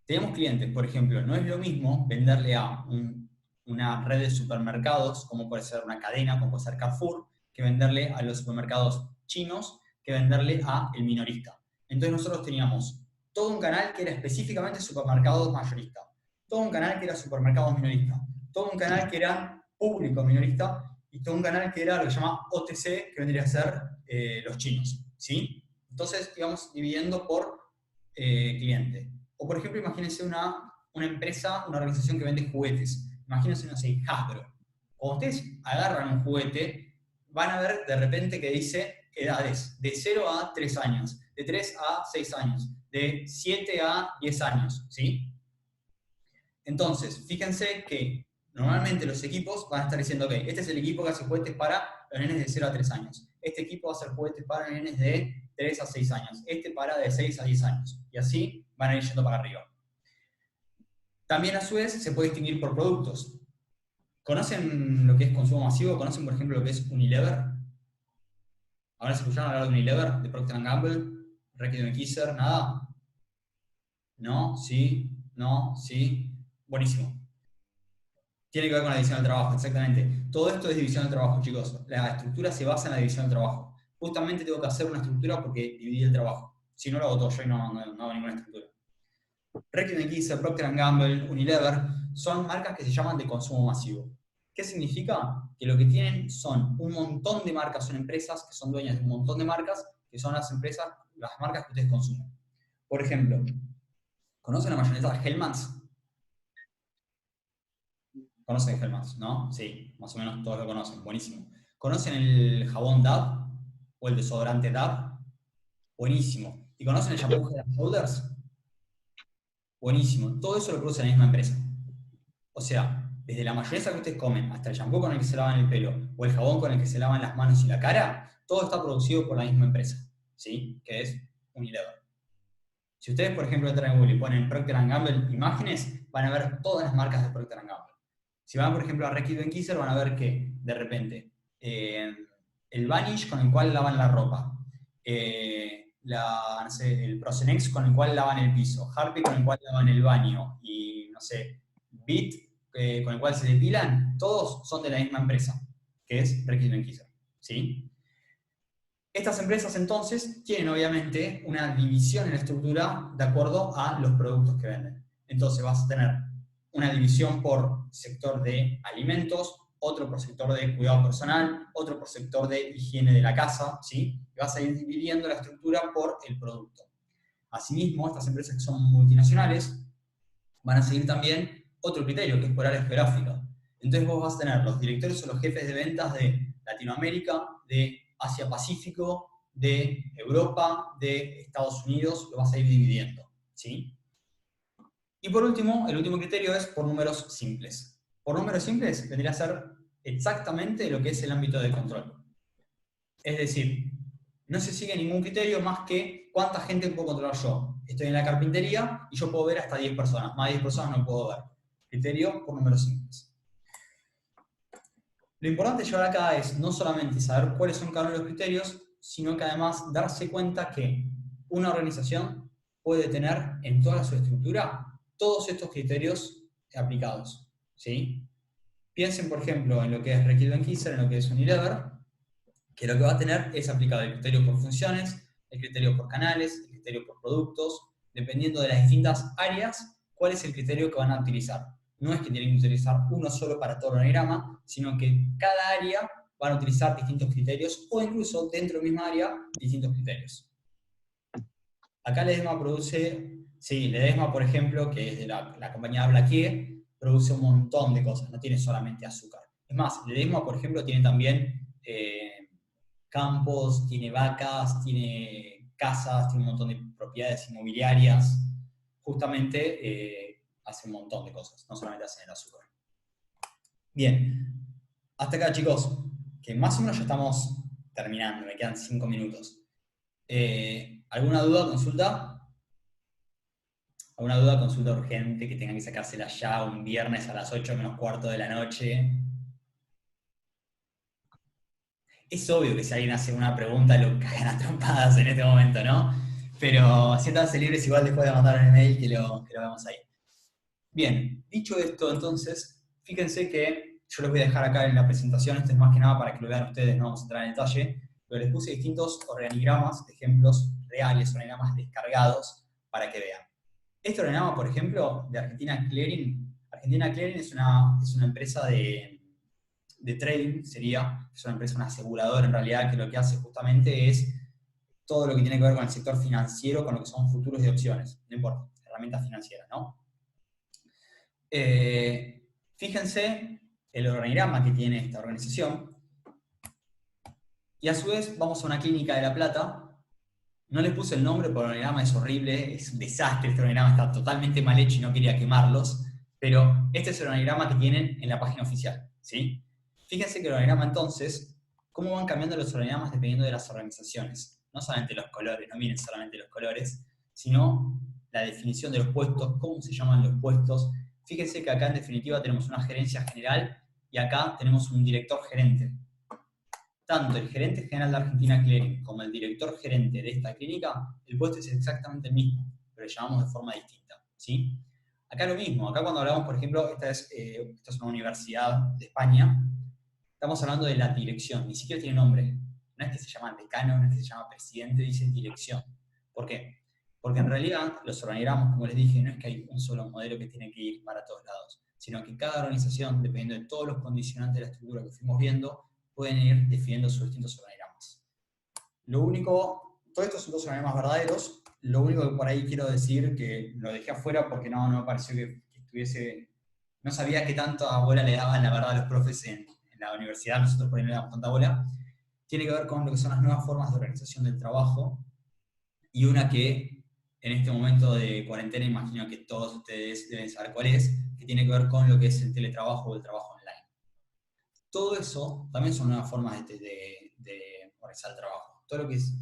Teníamos clientes, por ejemplo, no es lo mismo venderle a una red de supermercados, como puede ser una cadena, como puede ser Carrefour, que venderle a los supermercados chinos, que venderle a el minorista. Entonces nosotros teníamos todo un canal que era específicamente supermercados mayorista, todo un canal que era supermercados minorista, todo un canal que era público minorista y todo un canal que era lo que se llama OTC, que vendría a ser los chinos. ¿Sí? Entonces íbamos dividiendo por cliente. O por ejemplo, imagínense una empresa, una organización que vende juguetes. Imagínense, no sé, Hasbro. Cuando ustedes agarran un juguete, van a ver de repente que dice edades, de 0 a 3 años, de 3 a 6 años, de 7 a 10 años, ¿sí? Entonces, fíjense que normalmente los equipos van a estar diciendo, ok, este es el equipo que hace juguetes para los nenes de 0 a 3 años. Este equipo va a hacer juguetes para los nenes de 3 a 6 años. Este para de 6 a 10 años. Y así van a ir yendo para arriba. También a su vez se puede distinguir por productos. ¿Conocen lo que es consumo masivo? ¿Conocen, por ejemplo, lo que es Unilever? ¿Ahora se escucharon hablar de Unilever, de Procter & Gamble, Reckitt Benckiser? ¿Nada? ¿No? ¿Sí? ¿No? ¿Sí? Buenísimo. Tiene que ver con la división del trabajo, exactamente. Todo esto es división del trabajo, chicos. La estructura se basa en la división del trabajo. Justamente tengo que hacer una estructura porque dividí el trabajo. Si no lo hago todo yo y no hago ninguna estructura. Reckitt Benckiser, Procter & Gamble, Unilever, son marcas que se llaman de consumo masivo. ¿Qué significa? Que lo que tienen son un montón de marcas, son empresas que son dueñas de un montón de marcas, que son las marcas que ustedes consumen. Por ejemplo, ¿conocen la mayonesa Hellmann's? ¿Conocen Hellmann's, no? Sí, más o menos todos lo conocen, buenísimo. ¿Conocen el jabón Dove o el desodorante Dove? Buenísimo. ¿Y conocen el shampoo Head & Shoulders? Buenísimo. Todo eso lo produce la misma empresa. O sea, desde la mayonesa que ustedes comen hasta el shampoo con el que se lavan el pelo o el jabón con el que se lavan las manos y la cara, todo está producido por la misma empresa, ¿sí? Que es Unilever. Si ustedes, por ejemplo, entran en Google y ponen Procter & Gamble imágenes, van a ver todas las marcas de Procter & Gamble. Si van, por ejemplo, a Reckitt Benckiser, van a ver que, de repente, el Vanish con el cual lavan la ropa, no sé, el Procenex con el cual lavan el piso, Harpic con el cual lavan el baño, y no sé, Bit con el cual se depilan, todos son de la misma empresa, que es Reckitt Kisser, ¿sí? Estas empresas entonces tienen obviamente una división en la estructura de acuerdo a los productos que venden. Entonces vas a tener una división por sector de alimentos, otro por sector de cuidado personal, otro por sector de higiene de la casa, ¿sí? Y vas a ir dividiendo la estructura por el producto. Asimismo, estas empresas que son multinacionales van a seguir también otro criterio, que es por área geográfica. Entonces vos vas a tener los directores o los jefes de ventas de Latinoamérica, de Asia-Pacífico, de Europa, de Estados Unidos, lo vas a ir dividiendo, ¿sí? Y por último, el último criterio es por números simples. Por números simples vendría a ser exactamente lo que es el ámbito de control. Es decir, no se sigue ningún criterio más que cuánta gente puedo controlar yo. Estoy en la carpintería y yo puedo ver hasta 10 personas. Más de 10 personas no puedo ver. Criterio por números simples. Lo importante de llevar acá es no solamente saber cuáles son cada uno de los criterios, sino que además darse cuenta que una organización puede tener en toda su estructura todos estos criterios aplicados, ¿sí? Piensen, por ejemplo, en lo que es Reckitt Kisser, en lo que es Unilever, que lo que va a tener es aplicado el criterio por funciones, el criterio por canales, el criterio por productos, dependiendo de las distintas áreas, cuál es el criterio que van a utilizar. No es que tienen que utilizar uno solo para todo el organigrama, sino que cada área van a utilizar distintos criterios, o incluso dentro de la misma área, distintos criterios. Acá Ledesma produce, sí, Ledesma, por ejemplo, que es de la compañía Blaquier, produce un montón de cosas, no tiene solamente azúcar. Es más, Ledesma, por ejemplo, tiene también campos, tiene vacas, tiene casas, tiene un montón de propiedades inmobiliarias. Justamente hace un montón de cosas, no solamente hace el azúcar. Bien, hasta acá, chicos, que más o menos ya estamos terminando, me quedan 5 minutos. ¿Alguna duda, consulta? ¿Alguna duda, consulta urgente que tengan que sacársela ya un viernes a las 8 menos cuarto de la noche? Es obvio que si alguien hace una pregunta lo cagan a trompadas en este momento, ¿no? Pero siéntanse libres igual después de mandar un email que lo vemos ahí. Bien, dicho esto entonces, fíjense que yo les voy a dejar acá en la presentación, esto es más que nada para que lo vean ustedes, no vamos a entrar en detalle, pero les puse distintos organigramas, ejemplos reales, organigramas descargados, para que vean. Este organigrama, por ejemplo, de Argentina Clearing es una empresa de trading, es una empresa, una aseguradora en realidad, que lo que hace justamente es todo lo que tiene que ver con el sector financiero, con lo que son futuros y opciones, no importa, herramientas financieras, ¿no? Fíjense el organigrama que tiene esta organización, y a su vez vamos a una clínica de La Plata. No les puse el nombre porque el organigrama es horrible, es un desastre, este organigrama está totalmente mal hecho y no quería quemarlos, pero este es el organigrama que tienen en la página oficial, ¿sí? Fíjense que el organigrama entonces, cómo van cambiando los organigramas dependiendo de las organizaciones. No solamente los colores, no miren solamente los colores, sino la definición de los puestos, cómo se llaman los puestos. Fíjense que acá en definitiva tenemos una gerencia general y acá tenemos un director gerente. Tanto el gerente general de Argentina Clearing como el director gerente de esta clínica, el puesto es exactamente el mismo, pero lo llamamos de forma distinta, ¿sí? Acá lo mismo, acá cuando hablamos, por ejemplo, esta es una universidad de España, estamos hablando de la dirección, ni siquiera tiene nombre. No es que se llama decano, no es que se llama presidente, dice dirección. ¿Por qué? Porque en realidad los organigramas, como les dije, no es que hay un solo modelo que tiene que ir para todos lados, sino que cada organización, dependiendo de todos los condicionantes de la estructura que fuimos viendo, pueden ir definiendo sus distintos organigramas. Lo único, todos estos son dos organigramas verdaderos, lo único que por ahí quiero decir, que lo dejé afuera porque no me pareció que estuviese, no sabía qué tanta bola le daban la verdad a los profes en la universidad, nosotros por ahí no le damos tanta bola, tiene que ver con lo que son las nuevas formas de organización del trabajo, y una que en este momento de cuarentena imagino que todos ustedes deben saber cuál es, que tiene que ver con lo que es el teletrabajo o el trabajo online. Todo eso también son nuevas formas de organizar el trabajo. Todo lo que es,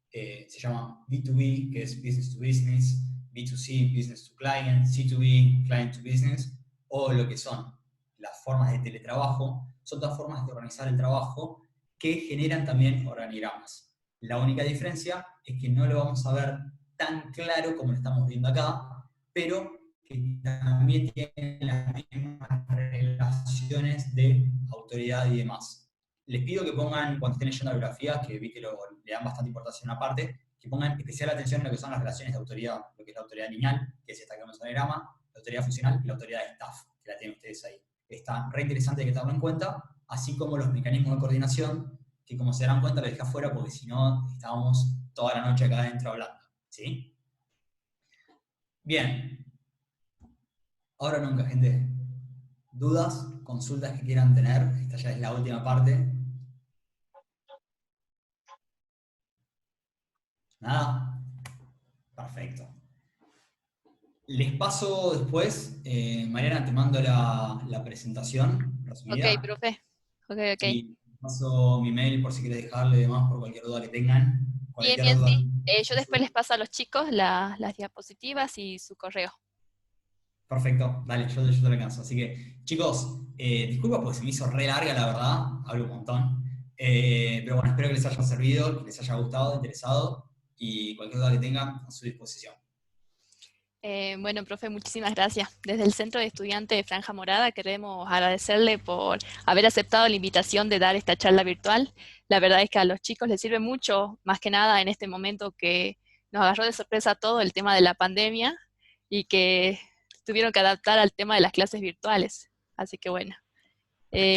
se llama B2B, que es Business to Business, B2C, Business to Client, C2B, Client to Business, o lo que son las formas de teletrabajo, son todas formas de organizar el trabajo que generan también organigramas. La única diferencia es que no lo vamos a ver tan claro como lo estamos viendo acá, pero que también tiene las mismas relaciones de autoridad y demás. Les pido que pongan, cuando estén leyendo la bibliografía, que vi que le dan bastante importancia a una parte, que pongan especial atención en lo que son las relaciones de autoridad, lo que es la autoridad lineal, que es esta que vemos en el diagrama, la autoridad funcional y la autoridad de staff, que la tienen ustedes ahí. Está re interesante que tenerlo en cuenta, así como los mecanismos de coordinación, que como se darán cuenta lo dejé afuera porque si no estábamos toda la noche acá adentro hablando. ¿Sí? Bien. Ahora o nunca, gente. ¿Dudas? ¿Consultas que quieran tener? Esta ya es la última parte. ¿Nada? Perfecto. Les paso después, Mariana, te mando la presentación resumida. Ok, profe. Ok, ok. Y paso mi mail por si quieres dejarle demás por cualquier duda que tengan. Bien, Cualquier bien, duda. sí. Yo después les paso a los chicos las diapositivas y su correo. Perfecto, dale, yo te lo alcanzo. Así que, chicos, disculpa porque se me hizo re larga, la verdad, hablo un montón. Pero bueno, espero que les haya servido, que les haya gustado, interesado, y cualquier duda que tengan, a su disposición. Bueno, profe, muchísimas gracias. Desde el Centro de Estudiantes de Franja Morada queremos agradecerle por haber aceptado la invitación de dar esta charla virtual. La verdad es que a los chicos les sirve mucho, más que nada en este momento que nos agarró de sorpresa todo el tema de la pandemia y que tuvieron que adaptar al tema de las clases virtuales. Así que bueno,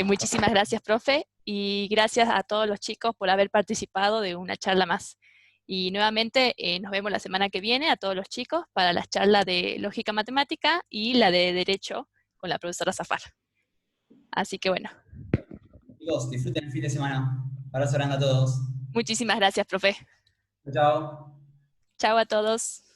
muchísimas gracias, profe, y gracias a todos los chicos por haber participado de una charla más. Y nuevamente nos vemos la semana que viene a todos los chicos para las charlas de lógica matemática y la de derecho con la profesora Zafar. Así que bueno. Chicos, disfruten el fin de semana. Abrazo grande a todos. Muchísimas gracias, profe. Chao. Chao a todos.